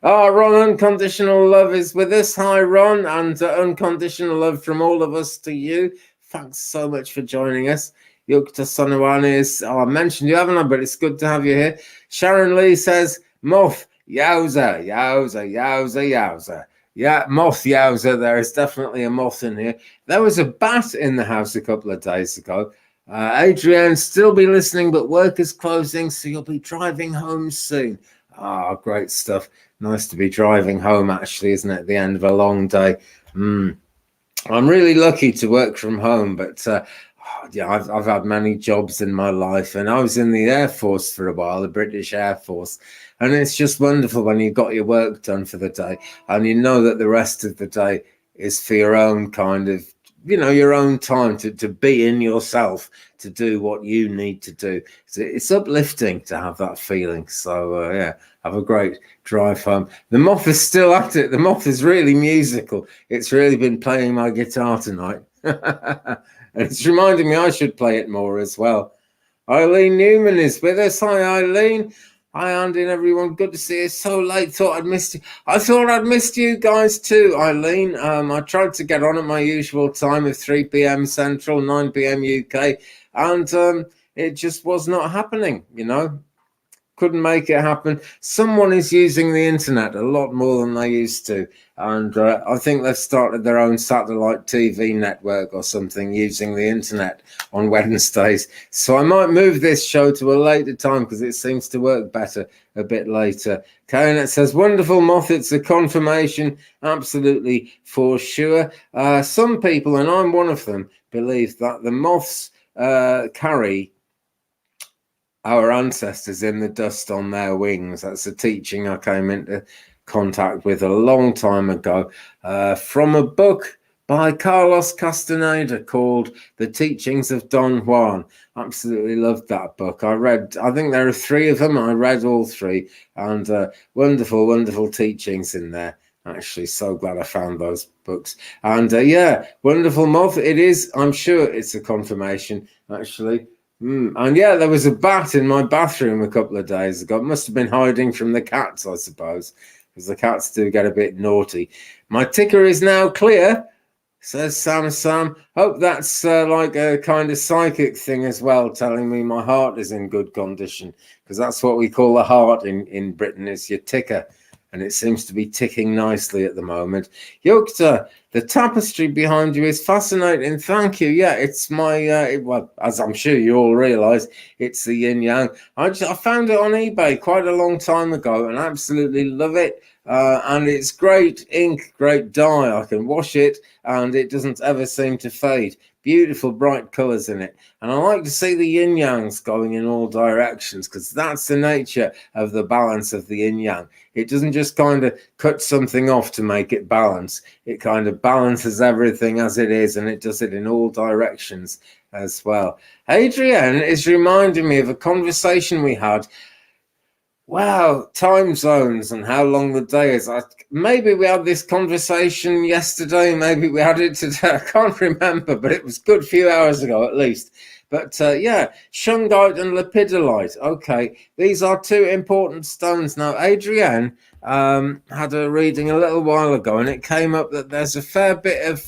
Oh, Ron, unconditional love is with us. Hi, Ron, and unconditional love from all of us to you. Thanks so much for joining us. Yukta Sonawanis, I mentioned you, haven't I? But it's good to have you here. Sharon Lee says, moth, yowza, yowza, yowza, yowza. Yeah, moth, yowza. There is definitely a moth in here. There was a bat in the house a couple of days ago. Adrienne, still be listening, but work is closing, so you'll be driving home soon. Ah, great stuff. Nice to be driving home, actually, isn't it? At the end of a long day. I'm really lucky to work from home, but yeah, I've had many jobs in my life, and I was in the Air Force for a while, the British Air Force, and it's just wonderful when you've got your work done for the day, and you know that the rest of the day is for your own kind of, your own time to be in yourself, to do what you need to do. So it's uplifting to have that feeling. So yeah, have a great drive home. The moth is still at it. The moth is really musical. It's really been playing my guitar tonight. And it's reminding me I should play it more as well. Eileen Newman is with us. Hi, Eileen. Hi, Andy and everyone. Good to see you. So late. Thought I'd missed you. I thought I'd missed you guys too, Eileen. I tried to get on at my usual time of 3 p.m. Central, 9 p.m. UK, and it just was not happening, couldn't make it happen. Someone is using the internet a lot more than they used to. And I think they've started their own satellite TV network or something using the internet on Wednesdays. So I might move this show to a later time because it seems to work better a bit later. Okay, and it says, wonderful moth, it's a confirmation, absolutely for sure. Some people, and I'm one of them, believe that the moths carry our ancestors in the dust on their wings. That's a teaching I came into contact with a long time ago from a book by Carlos Castaneda called The Teachings of Don Juan. Absolutely loved that book. I think there are 3 of them. I read all 3, and wonderful, wonderful teachings in there. Actually, so glad I found those books. And yeah, wonderful moth. It is, I'm sure it's a confirmation, actually. And yeah, there was a bat in my bathroom a couple of days ago. It must have been hiding from the cats, I suppose, because the cats do get a bit naughty. My ticker is now clear, says Sam. Hope that's like a kind of psychic thing as well, telling me my heart is in good condition, because that's what we call the heart in Britain, is your ticker. And it seems to be ticking nicely at the moment. Yokta, the tapestry behind you is fascinating. Thank you. Yeah, it's my, well, as I'm sure you all realise, it's the yin yang. I found it on eBay quite a long time ago and absolutely love it. And it's great ink, great dye. I can wash it and it doesn't ever seem to fade. Beautiful, bright colours in it. And I like to see the yin-yangs going in all directions, because that's the nature of the balance of the yin-yang. It doesn't just kind of cut something off to make it balance. It kind of balances everything as it is, and it does it in all directions as well. Adrienne is reminding me of a conversation we had. Wow, time zones and how long the day is. Maybe we had this conversation yesterday, maybe we had it today. I can't remember, but it was a good few hours ago at least. But yeah, shungite and lepidolite. Okay, these are 2 important stones. Now, Adrienne had a reading a little while ago, and it came up that there's a fair bit of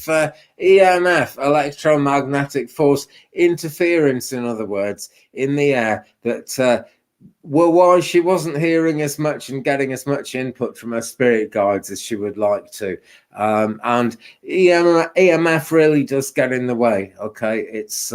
EMF, electromagnetic force interference, in other words, in the air that well, why she wasn't hearing as much and getting as much input from her spirit guides as she would like to. And EMF really does get in the way, okay? It's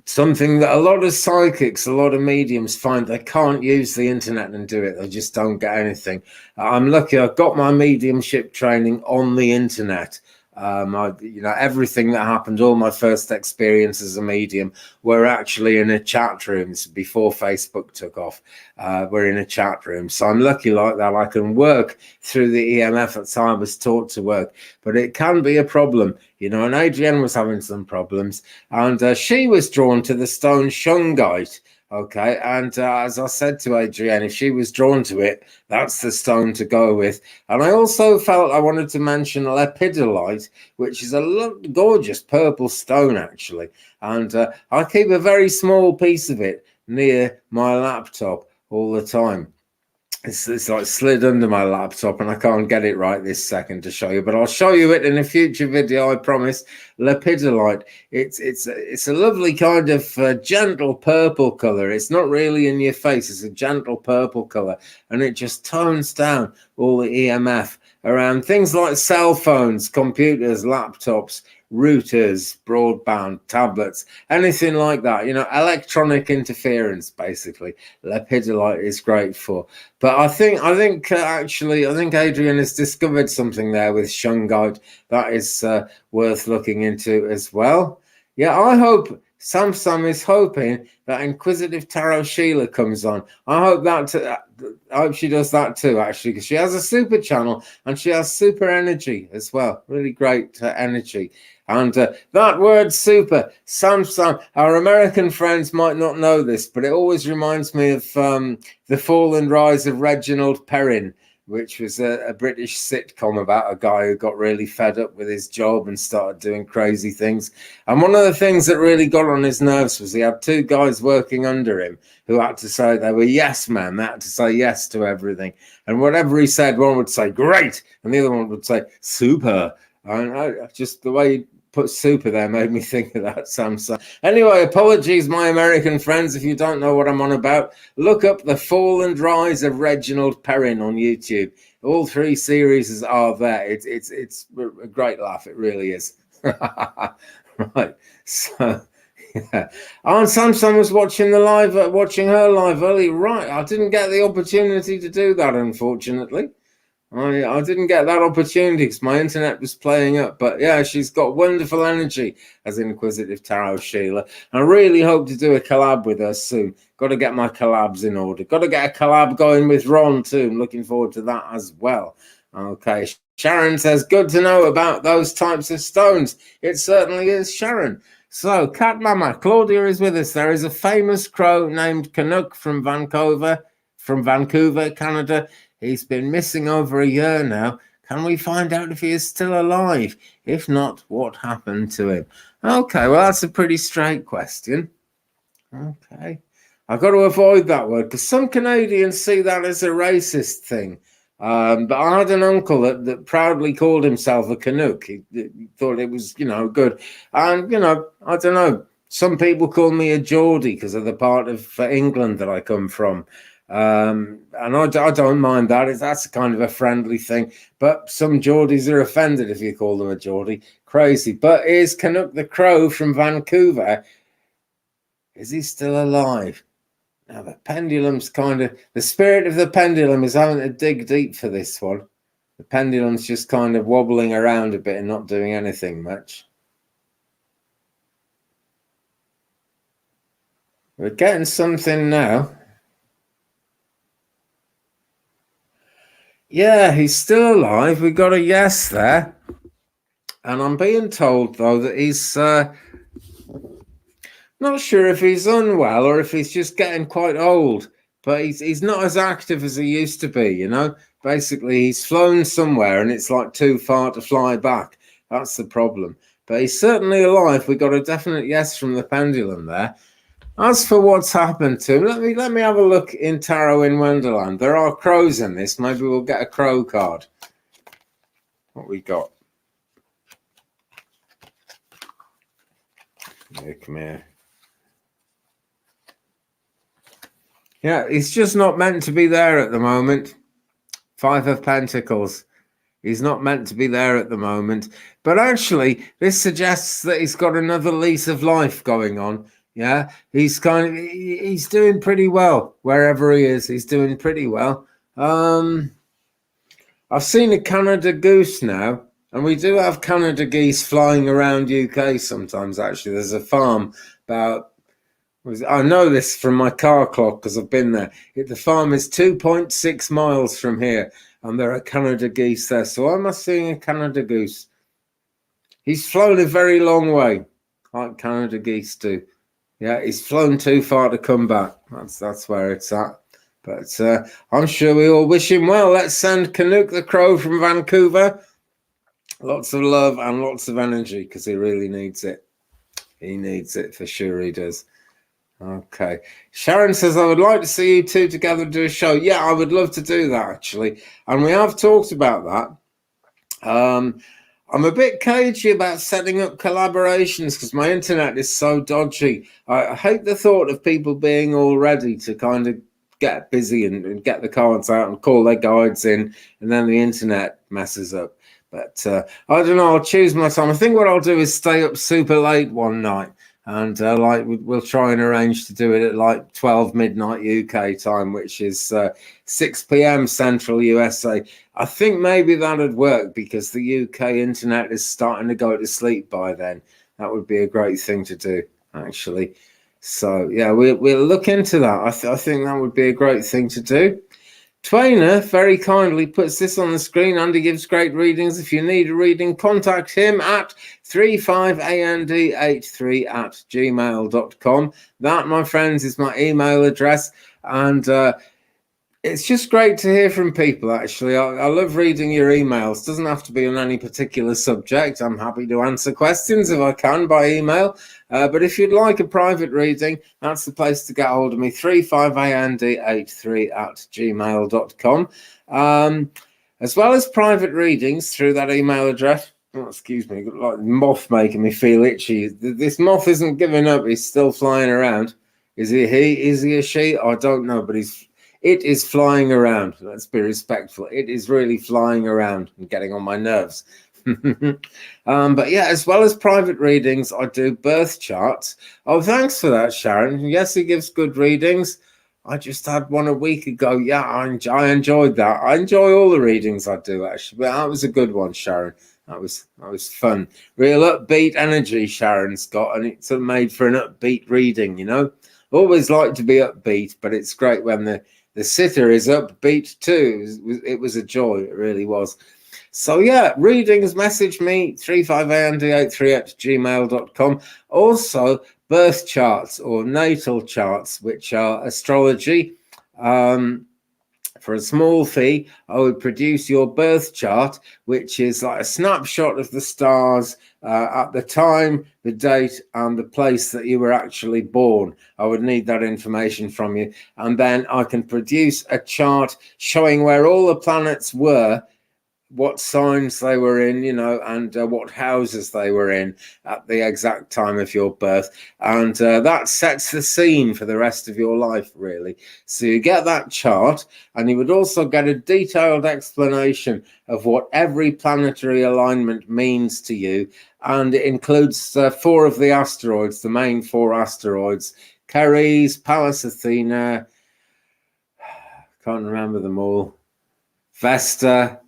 something that a lot of psychics, a lot of mediums find they can't use the internet and do it. They just don't get anything. I'm lucky I got my mediumship training on the internet. Everything that happened, all my first experience as a medium were actually in a chat room before Facebook took off. We're in a chat room. So I'm lucky like that. I can work through the EMF at I was taught to work, but it can be a problem, and Adrienne was having some problems, and she was drawn to the stone shungite. Okay, and as I said to Adrienne, if she was drawn to it, that's the stone to go with. And I also felt I wanted to mention lepidolite, which is a gorgeous purple stone, actually. And I keep a very small piece of it near my laptop all the time. It's like slid under my laptop and I can't get it right this second to show you, but I'll show you it in a future video, I promise. Lepidolite. It's a lovely kind of gentle purple color. It's not really in your face. It's a gentle purple color, and it just tones down all the EMF around things like cell phones, computers, laptops, routers, broadband, tablets, anything like that, electronic interference, basically. Lepidolite is great for. But I think Adrienne has discovered something there with shungite that is worth looking into as well. Yeah, I hope Sam is hoping that Inquisitive Tarot Sheila comes on. I hope she does that too, actually, because she has a super channel and she has super energy as well. Really great energy. And that word super, Sam, our American friends might not know this, but it always reminds me of The Fall and Rise of Reginald Perrin, which was a British sitcom about a guy who got really fed up with his job and started doing crazy things. And one of the things that really got on his nerves was he had 2 guys working under him who had to say they were yes men. They had to say yes to everything. And whatever he said, one would say great, and the other one would say super. And just the way put super there made me think of that Samsung. Anyway, apologies, my American friends, if you don't know what I'm on about. Look up The Fall and Rise of Reginald Perrin on YouTube. All 3 series are there. It's a great laugh. It really is. Right. So, yeah. Aunt Samsung was watching her live earlier. Right. I didn't get the opportunity to do that, unfortunately. I didn't get that opportunity because my internet was playing up. But yeah, she's got wonderful energy as Inquisitive Tarot Sheila. I really hope to do a collab with her soon. Got to get my collabs in order. Got to get a collab going with Ron too. I'm looking forward to that as well. Okay. Sharon says, good to know about those types of stones. It certainly is, Sharon. So, Cat Mama, Claudia is with us. There is a famous crow named Canuck from Vancouver, Canada. He's been missing over a year now. Can we find out if he is still alive? If not, what happened to him? Okay, well, that's a pretty straight question. Okay. I've got to avoid that word because some Canadians see that as a racist thing. But I had an uncle that proudly called himself a Canuck. He thought it was, good. And, I don't know. Some people call me a Geordie because of the part of England that I come from. And I don't mind that. That's kind of a friendly thing. But some Geordies are offended if you call them a Geordie. Crazy. But is Canuck the Crow from Vancouver? Is he still alive? Now, the pendulum's the spirit of the pendulum is having to dig deep for this one. The pendulum's just kind of wobbling around a bit and not doing anything much. We're getting something now. Yeah, he's still alive. We got a yes there. And I'm being told, though, that he's not sure if he's unwell or if he's just getting quite old. But he's not as active as he used to be, Basically, he's flown somewhere and it's like too far to fly back. That's the problem. But he's certainly alive. We got a definite yes from the pendulum there. As for what's happened to him, let me have a look in Tarot in Wonderland. There are crows in this. Maybe we'll get a crow card. What we got? Yeah, come here. Yeah, he's just not meant to be there at the moment. 5 of Pentacles. He's not meant to be there at the moment. But actually, this suggests that he's got another lease of life going on. Yeah, he's doing pretty well wherever he is. He's doing pretty well. I've seen a Canada goose now, and we do have Canada geese flying around UK sometimes. Actually, there's a farm I know this from my car clock because I've been there. The farm is 2.6 miles from here, and there are Canada geese there. So I must seeing a Canada goose. He's flown a very long way, like Canada geese do. Yeah, he's flown too far to come back. That's where it's at. But I'm sure we all wish him well. Let's send Canuck the Crow from Vancouver lots of love and lots of energy because he really needs it. He needs it for sure. He does. Okay. Sharon says, I would like to see you two together do a show. Yeah, I would love to do that actually. And we have talked about that. I'm a bit cagey about setting up collaborations because my internet is so dodgy. I hate the thought of people being all ready to kind of get busy and get the cards out and call their guides in, and then the internet messes up. But I don't know, I'll choose my time. I think what I'll do is stay up super late one night and we'll try and arrange to do it at like 12 midnight UK time, which is 6 p.m. Central USA. I think maybe that'd work because the UK internet is starting to go to sleep by then. That would be a great thing to do, actually. So, yeah, we'll look into that. I think that would be a great thing to do. Twainer very kindly puts this on the screen. Andy gives great readings. If you need a reading, contact him at 35and83@gmail.com. That, my friends, is my email address. And it's just great to hear from people, actually. I love reading your emails. Doesn't have to be on any particular subject. I'm happy to answer questions if I can by email. But if you'd like a private reading, that's the place to get hold of me, 35and83@gmail.com. As well as private readings through that email address, Oh, excuse me, like moth making me feel itchy. This moth isn't giving up. He's still flying around. Is he? Is he a she? I don't know, but it is flying around. Let's be respectful. It is really flying around and getting on my nerves. But yeah, as well as private readings, I do birth charts. Oh, thanks for that, Sharon. Yes, he gives good readings. I just had one a week ago. Yeah, I enjoyed that. I enjoy all the readings I do, actually. But that was a good one, Sharon. That was fun. Real upbeat energy Sharon's got, and it's made for an upbeat reading, you know. Always like to be upbeat, but it's great when the sitter is upbeat too. It was a joy, it really was. So yeah, readings, message me 35AND83@gmail.com. Also, birth charts or natal charts, which are astrology. For a small fee, I would produce your birth chart, which is like a snapshot of the stars at the time, the date, and the place that you were actually born. I would need that information from you. And then I can produce a chart showing where all the planets were, what signs they were in, you know, and what houses they were in at the exact time of your birth. And that sets the scene for the rest of your life, really. So you get that chart, and you would also get a detailed explanation of what every planetary alignment means to you. And it includes 4 of the asteroids, the main 4 asteroids: Ceres, Pallas Athena, can't remember them all, Vesta,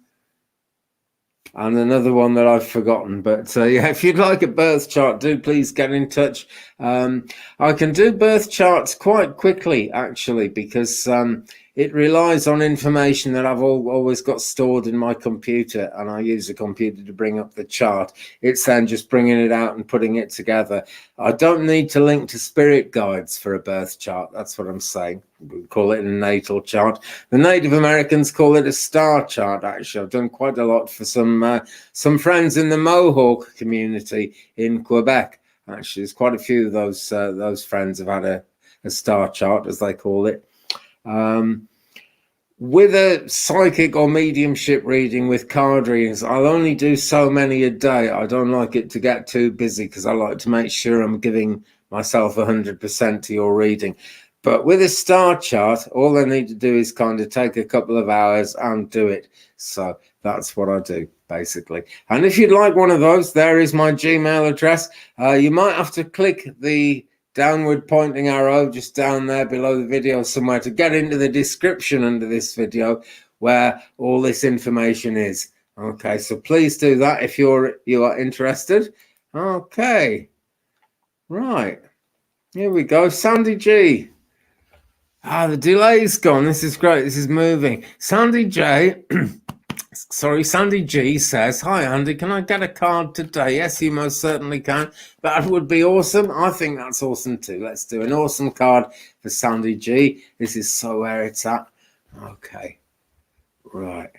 and another one that I've forgotten. But yeah, if you'd like a birth chart, do please get in touch. I can do birth charts quite quickly, actually, because it relies on information that I've always got stored in my computer, and I use the computer to bring up the chart. It's then just bringing it out and putting it together. I don't need to link to spirit guides for a birth chart. That's what I'm saying. We call it a natal chart. The Native Americans call it a star chart, actually. I've done quite a lot for some friends in the Mohawk community in Quebec. Actually, there's quite a few of those friends have had a star chart, as they call it. With a psychic or mediumship reading with card readings, I'll only do so many a day. I don't like it to get too busy because I like to make sure I'm giving myself 100% to your reading. But with a star chart, all I need to do is kind of take a couple of hours and do it. So that's what I do, basically. And if you'd like one of those, there is my Gmail address. You might have to click the downward pointing arrow just down there below the video somewhere to get into the description under this video where all this information is. Okay, so please do that if you are interested. Okay, right, here we go. Sandy G. The delay's gone. This is great. This is moving. Sandy J. Sandy G says, "Hi Andy, can I get a card today?" Yes, you most certainly can. That would be awesome. I think that's awesome too. Let's do an awesome card for Sandy G. This is so where it's at. Okay, right.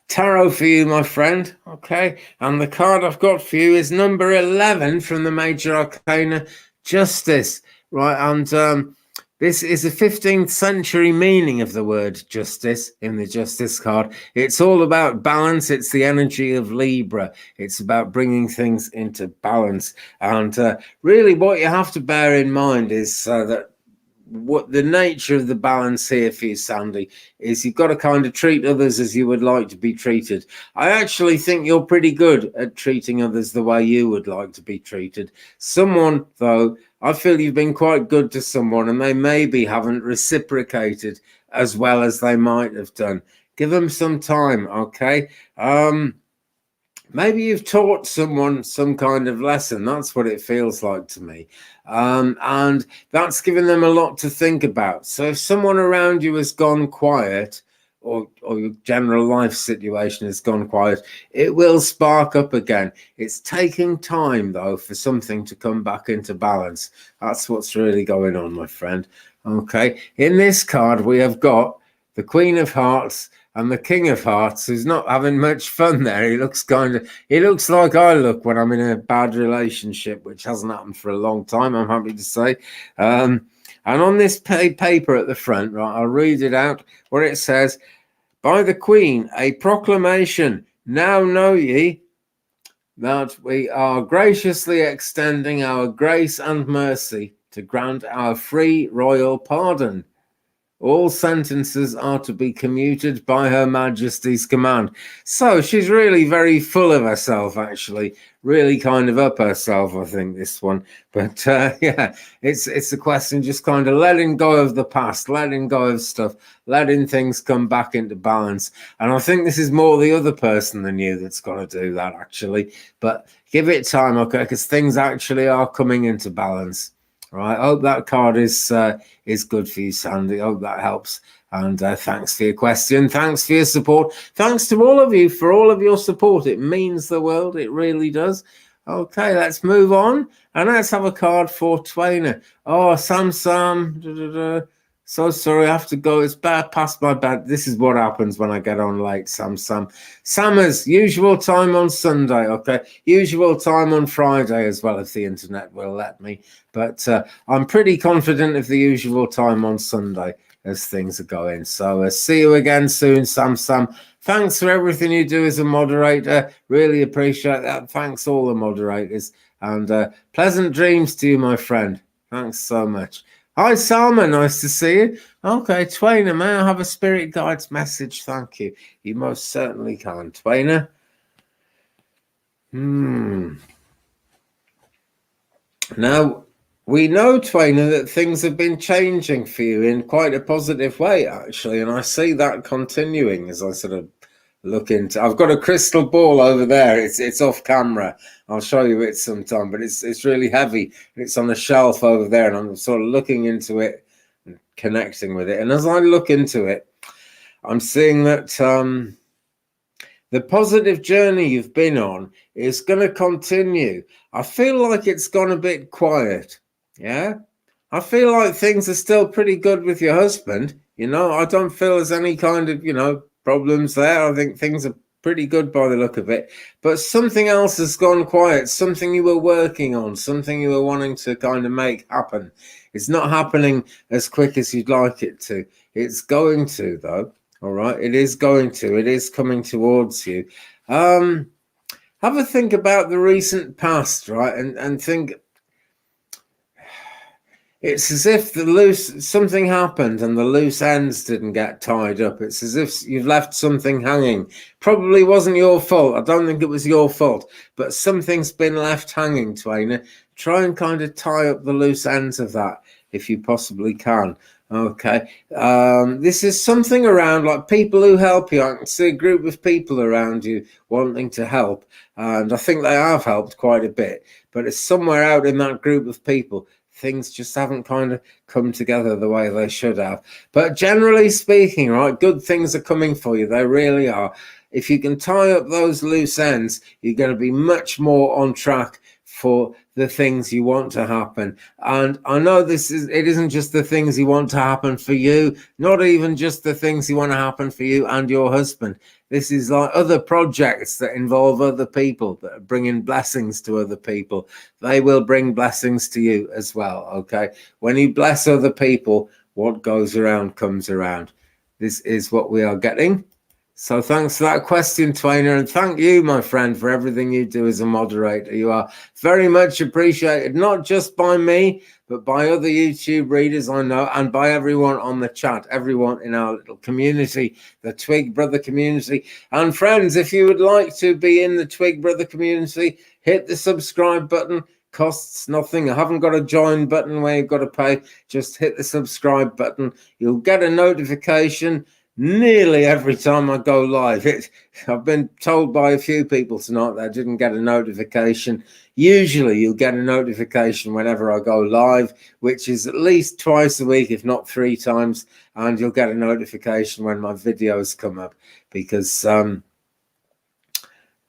Tarot for you, my friend. Okay, and the card I've got for you is number 11 from the Major Arcana, Justice. Right, and this is a 15th century meaning of the word justice in the Justice card. It's all about balance. It's the energy of Libra. It's about bringing things into balance. And really what you have to bear in mind is that what the nature of the balance here for you, Sandy, is you've got to kind of treat others as you would like to be treated. I actually think you're pretty good at treating others the way you would like to be treated. Someone, though, I feel you've been quite good to someone and they maybe haven't reciprocated as well as they might have done. Give them some time, okay? Maybe you've taught someone some kind of lesson. That's what it feels like to me. And that's given them a lot to think about. So if someone around you has gone quiet, or your general life situation has gone quiet, it will spark up again. It's taking time, though, for something to come back into balance. That's what's really going on, my friend. Okay, in this card, we have got the Queen of Hearts and the King of Hearts, who's not having much fun there. He looks like I look when I'm in a bad relationship, which hasn't happened for a long time, I'm happy to say. And on this paper at the front, right, I'll read it out where it says, "By the Queen, a proclamation. Now know ye that we are graciously extending our grace and mercy to grant our free royal pardon. All sentences are to be commuted by Her Majesty's command. So she's really very full of herself, actually. Really kind of up herself, I think, this one. But yeah, it's a question just kind of letting go of the past, letting go of stuff, letting things come back into balance. And I think this is more the other person than you that's got to do that, actually. But give it time, okay? Because things actually are coming into balance. Right, I hope that card is good for you, Sandy. I hope that helps. And thanks for your question. Thanks for your support. Thanks to all of you for all of your support. It means the world. It really does. Okay, let's move on. And let's have a card for Twainer. Oh, Sam. So sorry, I have to go. It's past my bed. This is what happens when I get on late, Sam. Sammers, usual time on Sunday, okay? Usual time on Friday as well, if the internet will let me. But I'm pretty confident of the usual time on Sunday as things are going. So see you again soon, Sam. Thanks for everything you do as a moderator. Really appreciate that. Thanks all the moderators. And pleasant dreams to you, my friend. Thanks so much. Hi, Salma. Nice to see you. Okay, Twainer, may I have a spirit guide's message? Thank you. You most certainly can, Twainer. Now, we know, Twainer, that things have been changing for you in quite a positive way, actually, and I see that continuing as I sort of look into. I've got a crystal ball over there. It's off camera. I'll show you it sometime, but it's really heavy. It's on a shelf over there, and I'm sort of looking into it and connecting with it. And as I look into it, I'm seeing that the positive journey you've been on is going to continue. I feel like it's gone a bit quiet. Yeah, I feel like things are still pretty good with your husband. You know, I don't feel there's any kind of, problems there. I think things are pretty good by the look of it. But something else has gone quiet, something you were working on, something you were wanting to kind of make happen. It's not happening as quick as you'd like it to. It's going to, though. All right, it is going to. It is coming towards you. Have a think about the recent past, right? And think, it's as if something happened and the loose ends didn't get tied up. It's as if you've left something hanging. Probably wasn't your fault. I don't think it was your fault, but something's been left hanging, Twainer. Try and kind of tie up the loose ends of that if you possibly can. Okay. This is something around like people who help you. I can see a group of people around you wanting to help, and I think they have helped quite a bit, but it's somewhere out in that group of people things just haven't kind of come together the way they should have. But generally speaking, right, good things are coming for you. They really are. If you can tie up those loose ends, you're going to be much more on track for the things you want to happen. And I know it isn't just the things you want to happen for you, not even just the things you want to happen for you and your husband. This is like other projects that involve other people, that are bringing blessings to other people. They will bring blessings to you as well, okay? When you bless other people, what goes around comes around. This is what we are getting. So thanks for that question, Twainer, and thank you, my friend, for everything you do as a moderator. You are very much appreciated, not just by me, but by other YouTube readers I know, and by everyone on the chat, everyone in our little community, the Twig Brother community. And friends, if you would like to be in the Twig Brother community, hit the subscribe button. Costs nothing. I haven't got a join button where you've got to pay. Just hit the subscribe button. You'll get a notification nearly every time I go live. I've been told by a few people tonight that I didn't get a notification. Usually you'll get a notification whenever I go live, which is at least twice a week, if not 3 times, and you'll get a notification when my videos come up, because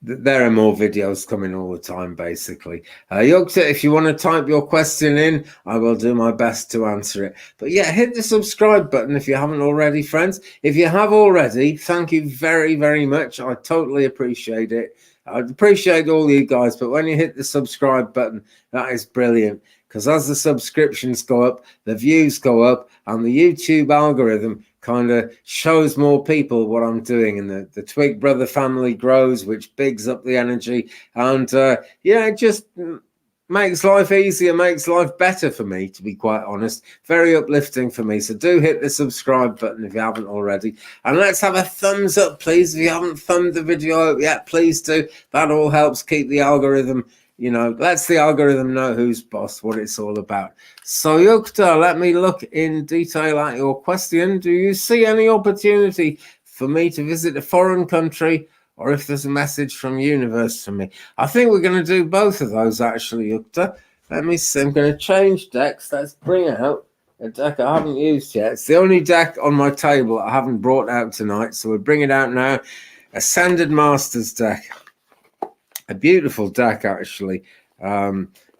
there are more videos coming all the time, basically. Yogta, if you want to type your question in, I will do my best to answer it. But yeah, hit the subscribe button if you haven't already, friends. If you have already, thank you very, very much. I totally appreciate it. I appreciate all you guys, but when you hit the subscribe button, that is brilliant. Because as the subscriptions go up, the views go up, and the YouTube algorithm kind of shows more people what I'm doing, and the Twig Brother family grows, which bigs up the energy, and it just makes life easier, makes life better for me, to be quite honest. Very uplifting for me. So do hit the subscribe button if you haven't already, and let's have a thumbs up, please. If you haven't thumbed the video up yet, please do. That all helps keep the algorithm, lets the algorithm know who's boss, what it's all about. So Yukta, let me look in detail at your question. Do you see any opportunity for me to visit a foreign country, or if there's a message from universe for me? I think we're going to do both of those, actually, Yukta. Let me see. I'm going to change decks. Let's bring out a deck I haven't used yet. It's the only deck on my table I haven't brought out tonight, so we'll bring it out now. Ascended Masters deck. A beautiful deck, actually.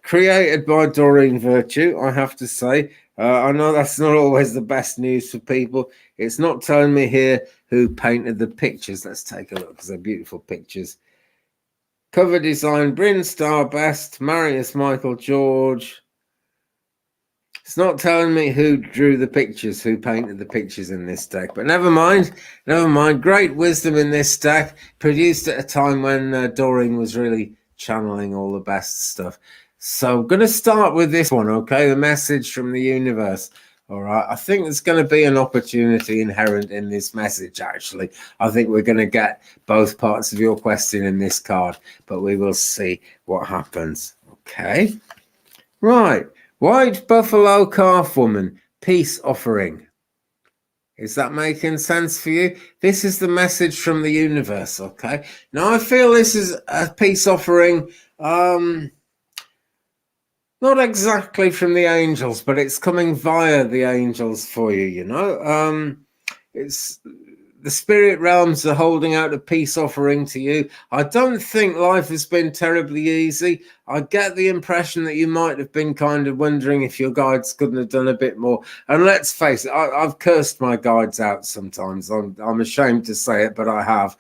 Created by Doreen Virtue, I have to say. I know that's not always the best news for people. It's not telling me here who painted the pictures. Let's take a look, because they're beautiful pictures. Cover design, Bryn Starbest, Marius Michael George. It's not telling me who drew the pictures, who painted the pictures in this deck. But never mind. Never mind. Great wisdom in this deck. Produced at a time when Doreen was really channeling all the best stuff. So I'm going to start with this one, okay? The message from the universe. All right. I think there's going to be an opportunity inherent in this message, actually. I think we're going to get both parts of your question in this card, but we will see what happens. Okay. Right. White Buffalo Calf Woman, peace offering. Is that making sense for you? This is the message from the universe, okay? Now, I feel this is a peace offering, not exactly from the angels, but it's coming via the angels for you, It's the spirit realms are holding out a peace offering to you. I don't think life has been terribly easy. I get the impression that you might have been kind of wondering if your guides couldn't have done a bit more. And let's face it, I've cursed my guides out sometimes. I'm ashamed to say it, but I have.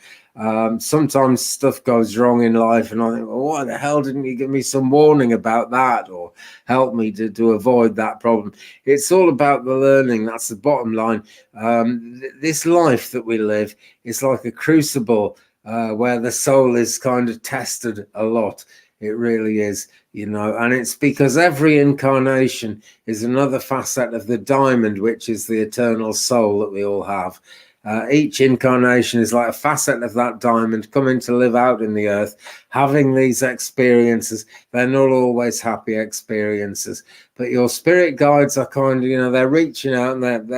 Sometimes stuff goes wrong in life, and I think, well, why the hell didn't you give me some warning about that, or help me to avoid that problem? It's all about the learning. That's the bottom line. This life that we live is like a crucible where the soul is kind of tested a lot. It really is, and it's because every incarnation is another facet of the diamond, which is the eternal soul that we all have. Each incarnation is like a facet of that diamond coming to live out in the earth, having these experiences. They're not always happy experiences, but your spirit guides are kind of, they're reaching out, and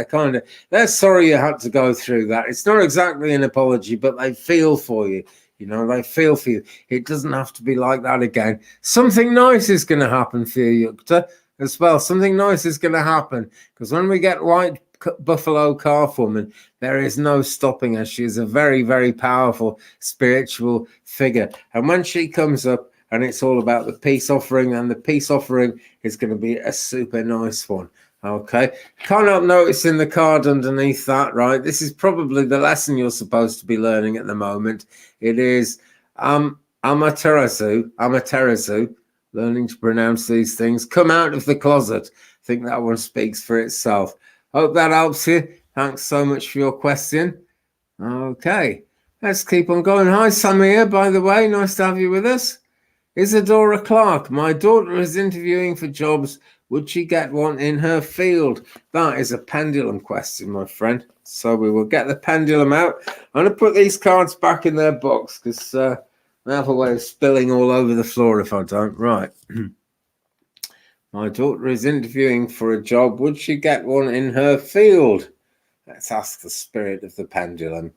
they're sorry you had to go through that. It's not exactly an apology, but they feel for you. They feel for you. It doesn't have to be like that again. Something nice is going to happen for you, Yukta, as well. Something nice is going to happen, because when we get White Buffalo Calf Woman, there is no stopping her. She is a very, very powerful spiritual figure. And when she comes up, and it's all about the peace offering, and the peace offering is going to be a super nice one. Okay, can't help noticing the card underneath that, right? This is probably the lesson you're supposed to be learning at the moment. It is Amaterasu, learning to pronounce these things. Come out of the closet. I think that one speaks for itself. Hope that helps you. Thanks so much for your question. Okay, let's keep on going. Hi, Samir, by the way. Nice to have you with us. Isadora Clark, my daughter is interviewing for jobs. Would she get one in her field? That is a pendulum question, my friend. So we will get the pendulum out. I'm going to put these cards back in their box, because they have a way of spilling all over the floor if I don't. Right. My daughter is interviewing for a job. Would she get one in her field? Let's ask the spirit of the pendulum.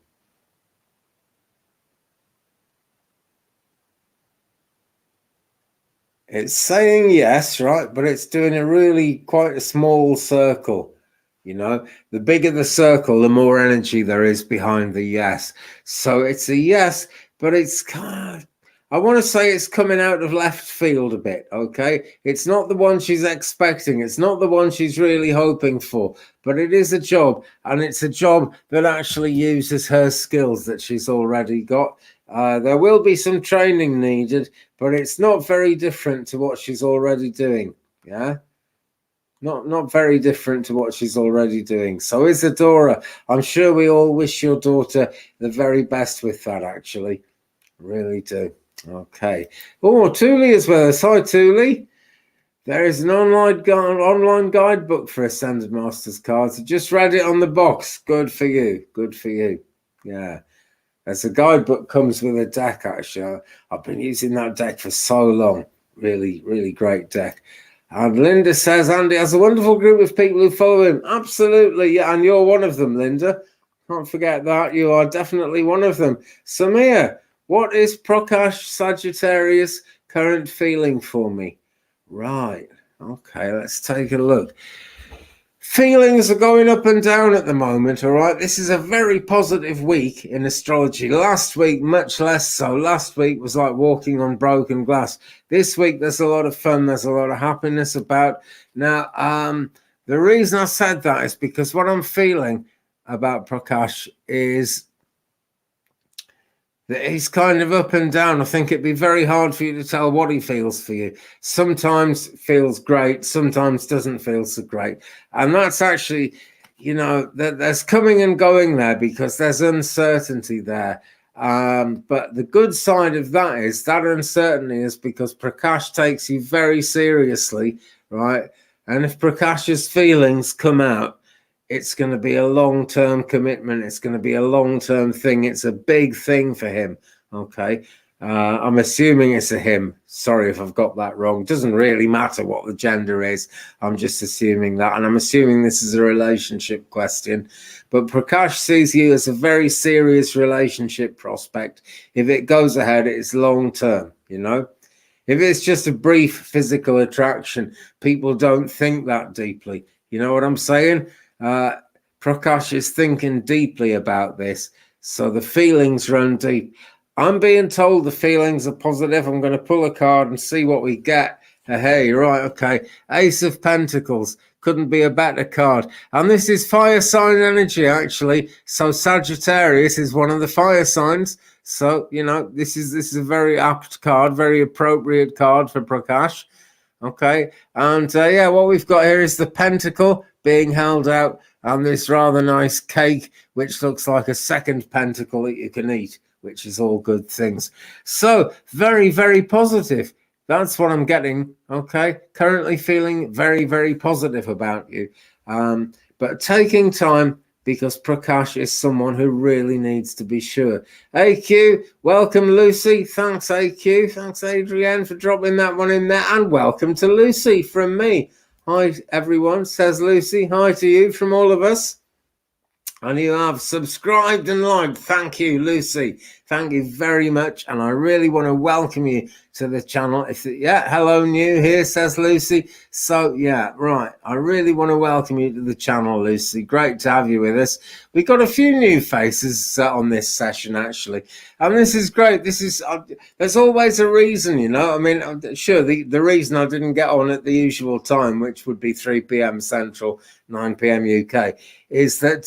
It's saying yes, right? But it's doing quite a small circle. The bigger the circle, the more energy there is behind the yes. So it's a yes, but it's I want to say it's coming out of left field a bit, okay? It's not the one she's expecting. It's not the one she's really hoping for, but it is a job, and it's a job that actually uses her skills that she's already got. There will be some training needed, but it's not very different to what she's already doing, yeah? Not very different to what she's already doing. So Isadora, I'm sure we all wish your daughter the very best with that, actually. Really do. Okay. Oh, Thule is with us. Hi, Thule. There is an online guidebook for Ascended Masters cards. I just read it on the box. Good for you. Good for you. Yeah. As a guidebook comes with a deck, actually. I've been using that deck for so long. Really, really great deck. And Linda says, Andy has a wonderful group of people who follow him. Absolutely. Yeah, and you're one of them, Linda. Can't forget that. You are definitely one of them. Samir, what is Prakash Sagittarius' current feeling for me? Right. Okay, let's take a look. Feelings are going up and down at the moment, all right? This is a very positive week in astrology. Last week, much less so. Last week was like walking on broken glass. This week, there's a lot of fun. There's a lot of happiness about. Now, the reason I said that is because what I'm feeling about Prakash is that he's kind of up and down. I think it'd be very hard for you to tell what he feels for you. Sometimes feels great, sometimes doesn't feel so great. And that's actually, you know, there's coming and going there because there's uncertainty there. But the good side of that is that uncertainty is because Prakash takes you very seriously, right? And if Prakash's feelings come out, it's going to be a long-term commitment. It's going to be a long-term thing. It's a big thing for him. Okay. I'm assuming it's a him. Sorry if I've got that wrong. Doesn't really matter what the gender is. I'm just assuming that. And I'm assuming this is a relationship question. But Prakash sees you as a very serious relationship prospect. If it goes ahead, it's long-term, you know. If it's just a brief physical attraction, people don't think that deeply. You know what I'm saying? Prakash is thinking deeply about this, so the feelings run deep. I'm being told the feelings are positive. I'm going to pull a card and see what we get. Hey, right, okay. Ace of Pentacles. Couldn't be a better card. And this is fire sign energy, actually. So Sagittarius is one of the fire signs. So, you know, this is a very apt card, very appropriate card for Prakash. Okay, and yeah, what we've got here is the pentacle being held out and this rather nice cake, which looks like a second pentacle that you can eat, which is all good things. So very, very positive. That's what I'm getting. Okay, currently feeling very, very positive about you. But taking time, because Prakash is someone who really needs to be sure. AQ, welcome Lucy. Thanks AQ. Thanks Adrienne for dropping that one in there. And welcome to Lucy from me. Hi everyone, says Lucy. Hi to you from all of us. And you have subscribed and liked. Thank you, Lucy. Thank you very much. And I really want to welcome you to the channel. Hello, new here, says Lucy. So, yeah, right. I really want to welcome you to the channel, Lucy. Great to have you with us. We got a few new faces on this session, actually. And this is great. This is, there's always a reason, you know. I mean, sure, the reason I didn't get on at the usual time, which would be 3 p.m. Central, 9 p.m. UK, is that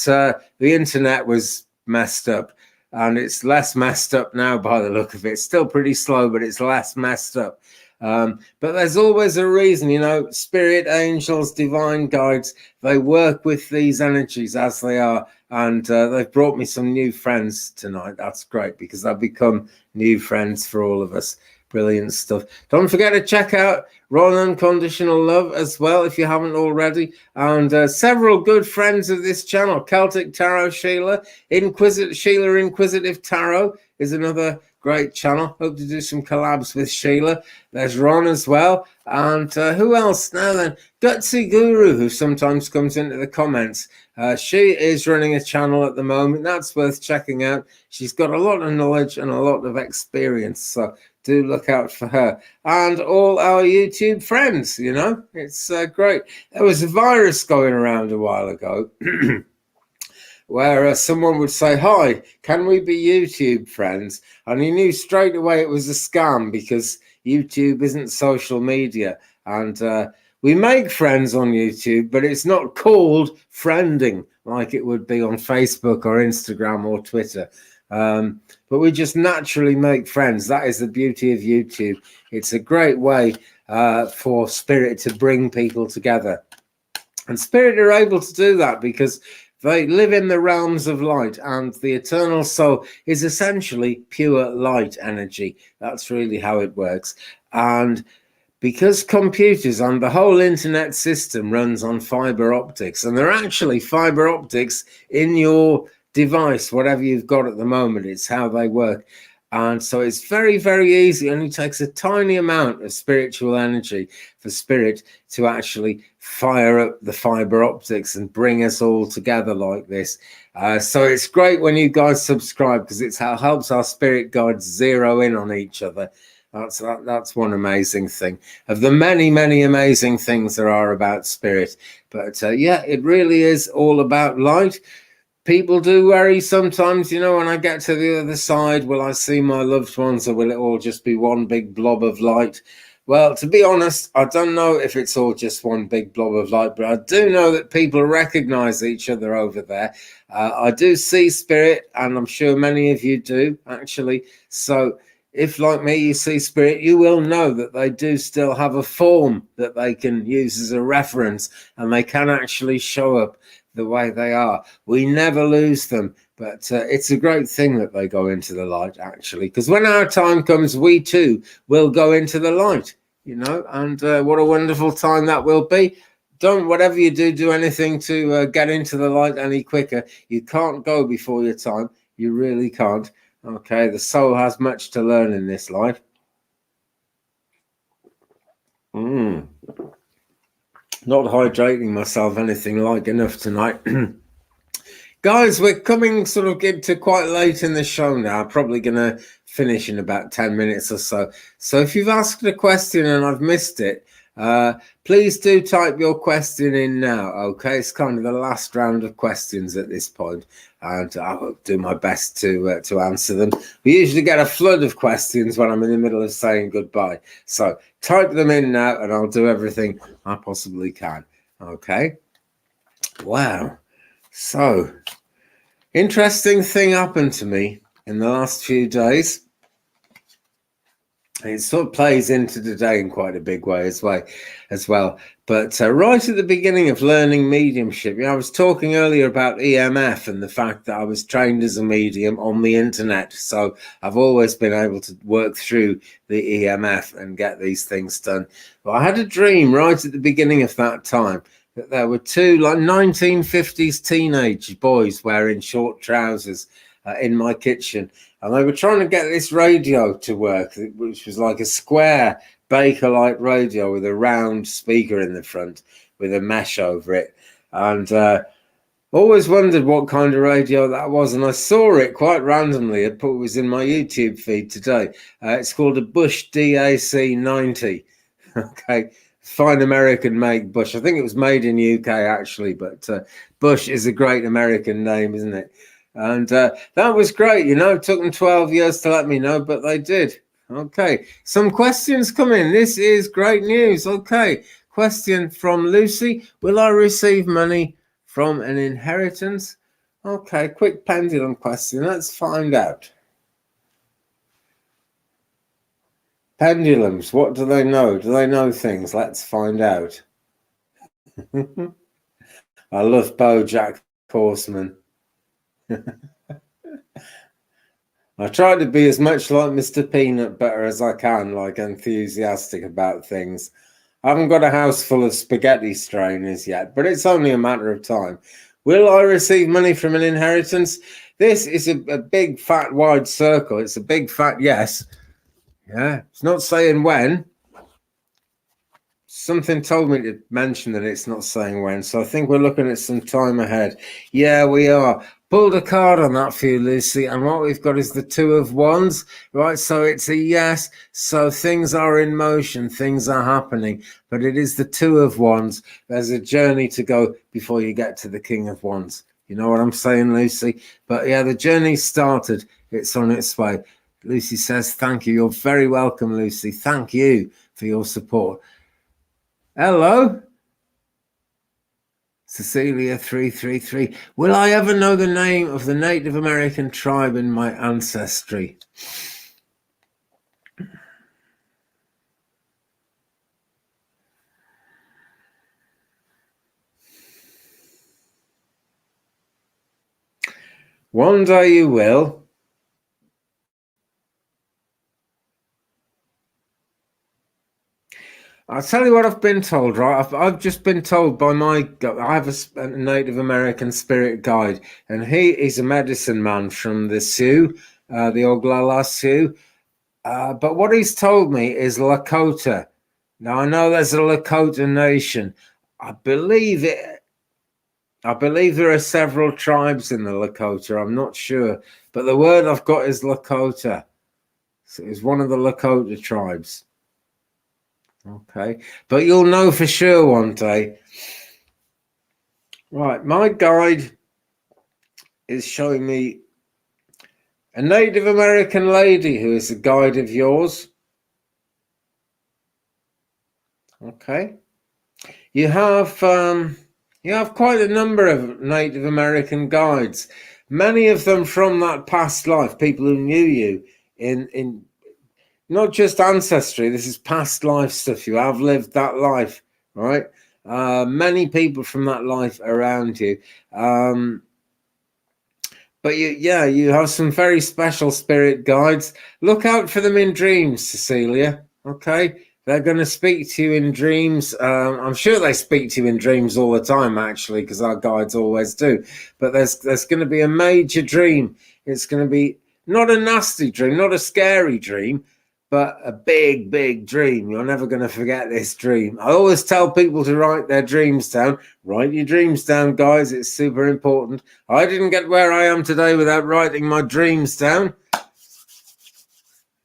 the internet was messed up, and it's less messed up now by the look of it. It's still pretty slow, but it's less messed up. But there's always a reason, you know. Spirit, angels, divine guides, they work with these energies as they are, and they've brought me some new friends tonight. That's great, because they've become new friends for all of us. Brilliant stuff. Don't forget to check out Ron Unconditional Love as well if you haven't already. And several good friends of this channel. Celtic Tarot Sheila. Sheila Inquisitive Tarot is another great channel. Hope to do some collabs with Sheila. There's Ron as well. And who else now then? Gutsy Guru, who sometimes comes into the comments. She is running a channel at the moment. That's worth checking out. She's got a lot of knowledge and a lot of experience. So do look out for her and all our YouTube friends. You know, it's great. There was a virus going around a while ago where someone would say, "Hi, can we be YouTube friends?" And you knew straight away it was a scam, because YouTube isn't social media. And we make friends on YouTube, but it's not called friending like it would be on Facebook or Instagram or Twitter. But we just naturally make friends. That is the beauty of YouTube. It's a great way for spirit to bring people together. And spirit are able to do that because they live in the realms of light, and the eternal soul is essentially pure light energy. That's really how it works. And because computers and the whole internet system runs on fiber optics, and they're actually fiber optics in your device, whatever you've got at the moment, it's how they work. And so it's very, very easy. It only takes a tiny amount of spiritual energy for spirit to actually fire up the fiber optics and bring us all together like this. So it's great when you guys subscribe, because it's how helps our spirit guides zero in on each other. That's one amazing thing of the many, many amazing things there are about spirit. But yeah, it really is all about light. People do worry sometimes, when I get to the other side, will I see my loved ones, or will it all just be one big blob of light? Well, to be honest, I don't know if it's all just one big blob of light, but I do know that people recognize each other over there. I do see spirit, and I'm sure many of you do, actually. So if, like me, you see spirit, you will know that they do still have a form that they can use as a reference, and they can actually show up the way they are. We never lose them, but it's a great thing that they go into the light, actually, because when our time comes, we too will go into the light, and what a wonderful time that will be. Don't, whatever you do anything to get into the light any quicker. You can't go before your time. You really can't. Okay, the soul has much to learn in this life. Not hydrating myself anything like enough tonight. Guys, we're coming sort of to quite late in the show now. I'm probably going to finish in about 10 minutes or so. So if you've asked a question and I've missed it, please do type your question in now, okay? It's kind of the last round of questions at this point, and I'll do my best to answer them. We usually get a flood of questions when I'm in the middle of saying goodbye. So type them in now, and I'll do everything I possibly can, okay? Wow. So, interesting thing happened to me in the last few days. It sort of plays into today in quite a big way as well. But right at the beginning of learning mediumship, I was talking earlier about EMF and the fact that I was trained as a medium on the internet. So I've always been able to work through the EMF and get these things done. But I had a dream right at the beginning of that time that there were two 1950s teenage boys wearing short trousers in my kitchen. And they were trying to get this radio to work, which was like a square Bakelite radio with a round speaker in the front with a mesh over it. And always wondered what kind of radio that was. And I saw it quite randomly. It was in my YouTube feed today. It's called a Bush DAC 90. Okay. Fine American make Bush. I think it was made in UK actually, but Bush is a great American name, isn't it? And that was great. It took them 12 years to let me know, but they did. Okay, some questions come in. This is great news. Okay, question from Lucy. Will I receive money from an inheritance? Okay, quick pendulum question. Let's find out. Pendulums, what do they know? Do they know things? Let's find out. I love BoJack Horseman. I try to be as much like Mr. Peanut Butter as I can, like enthusiastic about things. I haven't got a house full of spaghetti strainers yet, but it's only a matter of time. Will I receive money from an inheritance? This is a big, fat, wide circle. It's a big, fat yes. Yeah, it's not saying when. Something told me to mention that it's not saying when, so I think we're looking at some time ahead. Yeah, we are. Pulled a card on that for you, Lucy, and what we've got is the Two of Wands, right? So it's a yes. So things are in motion, things are happening, but it is the Two of Wands. There's a journey to go before you get to the King of Wands. You know what I'm saying, Lucy? But yeah, the journey started. It's on its way. Lucy says, thank you. You're very welcome, Lucy. Thank you for your support. Hello? Cecilia 333. Will I ever know the name of the Native American tribe in my ancestry? One day you will. I'll tell you what I've been told, right? I've just been told by I have a Native American spirit guide, and he is a medicine man from the Sioux, the Oglala Sioux. But what he's told me is Lakota. Now, I know there's a Lakota nation. I believe there are several tribes in the Lakota. I'm not sure. But the word I've got is Lakota. So it's one of the Lakota tribes. Okay. But you'll know for sure one day. Right. My guide is showing me a Native American lady who is a guide of yours. Okay. You have quite a number of Native American guides, many of them from that past life, people who knew you in not just ancestry, this is past life stuff. You have lived that life, right? Many people from that life around you. But you have some very special spirit guides. Look out for them in dreams, Cecilia, okay? They're going to speak to you in dreams. I'm sure they speak to you in dreams all the time, actually, because our guides always do. But there's going to be a major dream. It's going to be not a nasty dream, not a scary dream, but a big, big dream. You're never going to forget this dream. I always tell people to write their dreams down. Write your dreams down, guys. It's super important. I didn't get where I am today without writing my dreams down.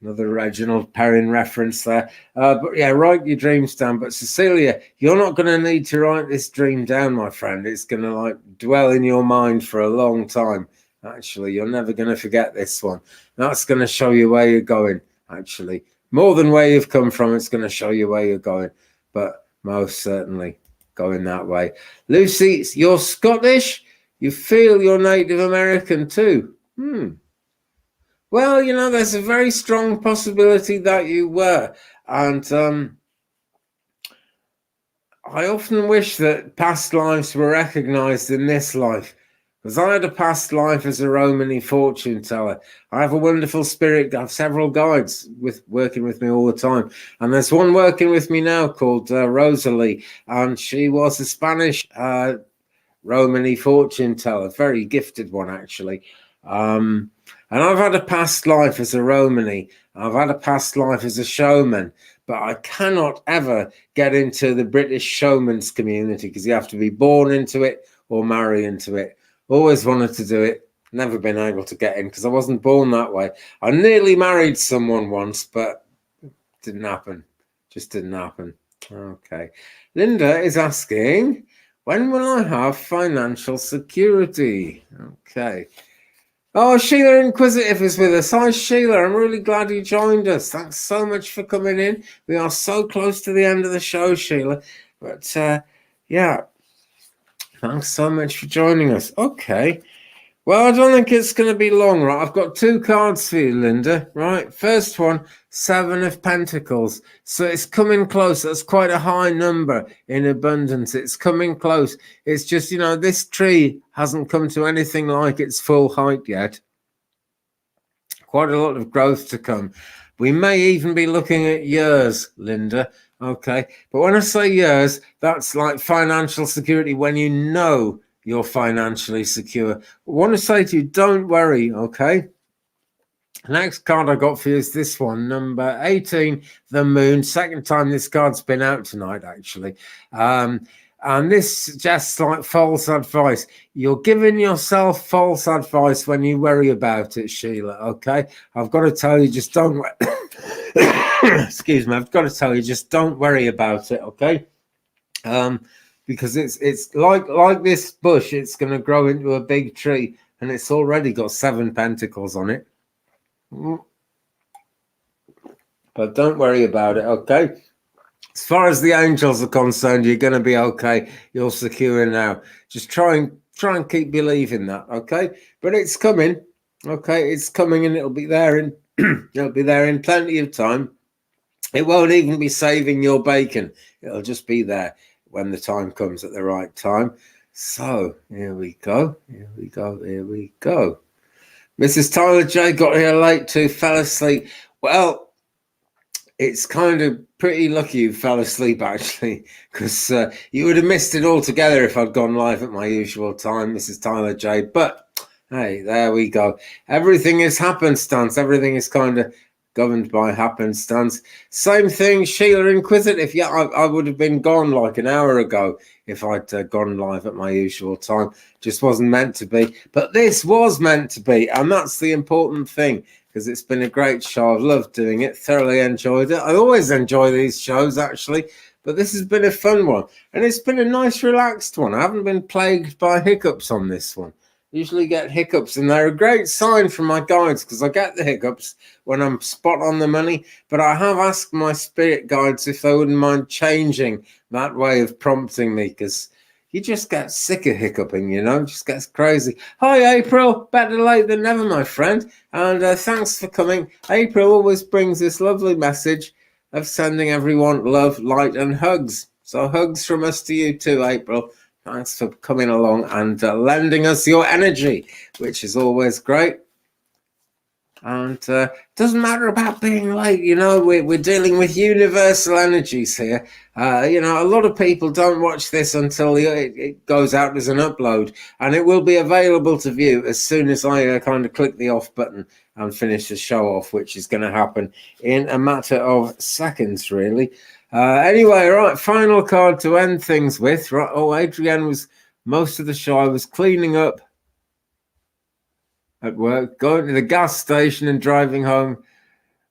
Another Reginald Perrin reference there. But yeah, write your dreams down. But Cecilia, you're not going to need to write this dream down, my friend. It's going to like dwell in your mind for a long time. Actually, you're never going to forget this one. That's going to show you where you're going, actually. More than where you've come from, it's going to show you where you're going. But most certainly going that way. Lucy, you're Scottish. You feel you're Native American too. Well, there's a very strong possibility that you were. And I often wish that past lives were recognized in this life. Because I had a past life as a Romany fortune teller. I have a wonderful spirit. I have several guides working with me all the time. And there's one working with me now called Rosalie. And she was a Spanish Romany fortune teller. Very gifted one, actually. And I've had a past life as a Romany. I've had a past life as a showman, but I cannot ever get into the British showman's community because you have to be born into it or marry into it. Always wanted to do it. Never been able to get in because I wasn't born that way. I nearly married someone once, but it didn't happen. Just didn't happen. Okay. Linda is asking, when will I have financial security? Okay. Oh, Sheila Inquisitive is with us. Hi, Sheila. I'm really glad you joined us. Thanks so much for coming in. We are so close to the end of the show, Sheila. But, yeah, thanks so much for joining us. Okay. Well, I don't think it's going to be long, right? I've got two cards for you, Linda, right? First one, 7 of Pentacles. So it's coming close. That's quite a high number in abundance. It's coming close. It's just, this tree hasn't come to anything like its full height yet. Quite a lot of growth to come. We may even be looking at years, Linda. Okay. But when I say years, that's like financial security when you know you're financially secure. I want to say to you, don't worry, okay? Next card I got for you is this one, number 18, the Moon. Second time this card's been out tonight, actually. And this suggests like false advice. You're giving yourself false advice when you worry about it, Sheila, okay? I've got to tell you, just don't... Excuse me, I've got to tell you, just don't worry about it, okay? Because it's like this bush, it's going to grow into a big tree, and it's already got 7 pentacles on it. But don't worry about it, okay? As far as the angels are concerned, you're going to be okay. You're secure now. Just try and keep believing that, okay? But it's coming, okay? It's coming, and it'll be there in it'll be there in plenty of time. It won't even be saving your bacon. It'll just be there when the time comes at the right time. So here we go. Here we go. Here we go. Mrs. Tyler J got here late too, fell asleep. Well, it's kind of pretty lucky you fell asleep, actually, because you would have missed it altogether if I'd gone live at my usual time, Mrs. Tyler J. But hey, there we go. Everything is happenstance. Everything is kind of governed by happenstance. Same thing, Sheila Inquisitive. Yeah, I would have been gone like an hour ago if I'd gone live at my usual time. Just wasn't meant to be. But this was meant to be, and that's the important thing, because it's been a great show. I've loved doing it, thoroughly enjoyed it. I always enjoy these shows, actually, but this has been a fun one, and it's been a nice, relaxed one. I haven't been plagued by hiccups on this one. Usually get hiccups, and they're a great sign from my guides, because I get the hiccups when I'm spot on the money. But I have asked my spirit guides if they wouldn't mind changing that way of prompting me, because you just get sick of hiccuping, you know, just gets crazy. Hi, April. Better late than never, my friend. And thanks for coming. April always brings this lovely message of sending everyone love, light, and hugs. So hugs from us to you too, April. Thanks for coming along and lending us your energy, which is always great. And doesn't matter about being late, you know, we're dealing with universal energies here. You know, a lot of people don't watch this until it goes out as an upload, and it will be available to view as soon as I kind of click the off button and finish the show off, which is going to happen in a matter of seconds, really. Anyway, right, final card to end things with. Right, oh, Adrienne was most of the show. I was cleaning up at work, going to the gas station and driving home.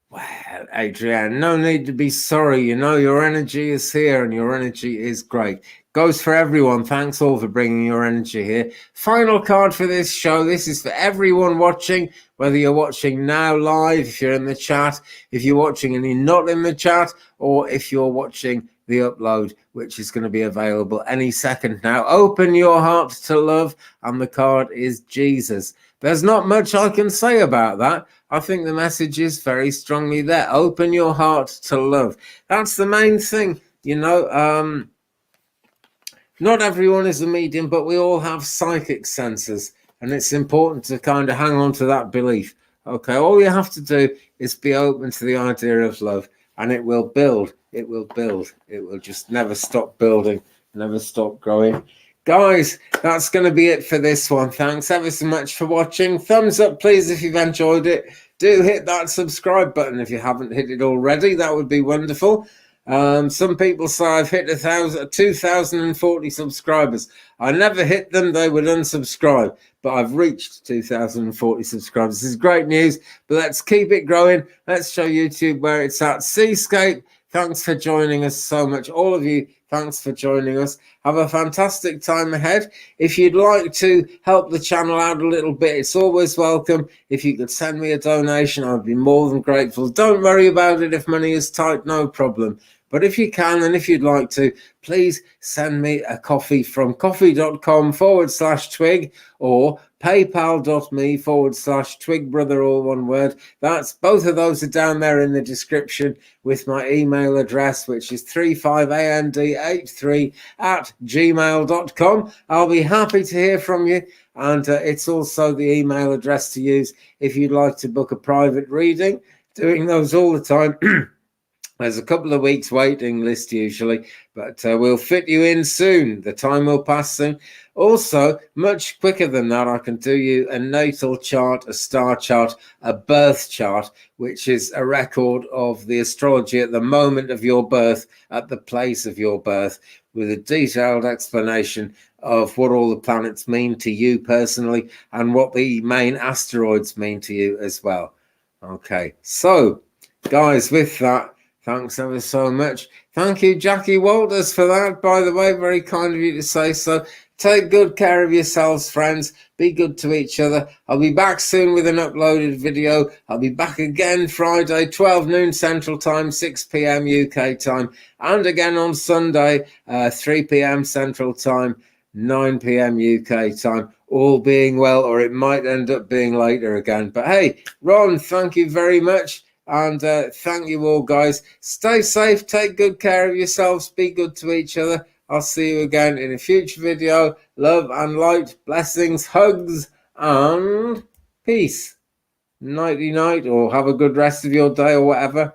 Well, Adrienne, no need to be sorry. You know, your energy is here and your energy is great. Goes for everyone. Thanks all for bringing your energy here. Final card for this show. This is for everyone watching, whether you're watching now live, if you're in the chat, if you're watching and you're not in the chat, or if you're watching the upload, which is going to be available any second now. Open your heart to love, and the card is Jesus. There's not much I can say about that. I think the message is very strongly there. Open your heart to love. That's the main thing, you know. Not everyone is a medium, but we all have psychic senses, and it's important to kind of hang on to that belief. Okay, all you have to do is be open to the idea of love, and it will build. It will build. It will just never stop building, never stop growing. Guys, that's going to be it for this one. Thanks ever so much for watching. Thumbs up, please, if you've enjoyed it. Do hit that subscribe button if you haven't hit it already. That would be wonderful. Some people say I've hit 2,040 subscribers. I never hit them. They would unsubscribe. But I've reached 2,040 subscribers. This is great news. But let's keep it growing. Let's show YouTube where it's at. Seascape, thanks for joining us so much. All of you, thanks for joining us. Have a fantastic time ahead. If you'd like to help the channel out a little bit, it's always welcome. If you could send me a donation, I'd be more than grateful. Don't worry about it if money is tight, no problem. But if you can, and if you'd like to, please send me a coffee from ko-fi.com/twig or paypal.me/twigbrother, all one word. That's both of those are down there in the description with my email address, which is 35and83@gmail.com. I'll be happy to hear from you. And it's also the email address to use if you'd like to book a private reading. Doing those all the time. There's a couple of weeks waiting list usually, but we'll fit you in soon. The time will pass soon. Also, much quicker than that, I can do you a natal chart, a star chart, a birth chart, which is a record of the astrology at the moment of your birth, at the place of your birth, with a detailed explanation of what all the planets mean to you personally and what the main asteroids mean to you as well. Okay, so guys, with that, thanks ever so much. Thank you, Jackie Walters, for that, by the way. Very kind of you to say so. Take good care of yourselves, friends. Be good to each other. I'll be back soon with an uploaded video. I'll be back again Friday, 12 noon Central Time, 6 p.m. UK time. And again on Sunday, 3 p.m. Central Time, 9 p.m. UK time. All being well, or it might end up being later again. But hey, Ron, thank you very much. And thank you all, guys. Stay safe. Take good care of yourselves. Be good to each other. I'll see you again in a future video. Love and light, blessings, hugs, and Peace. Nighty night, or have a good rest of your day, or whatever.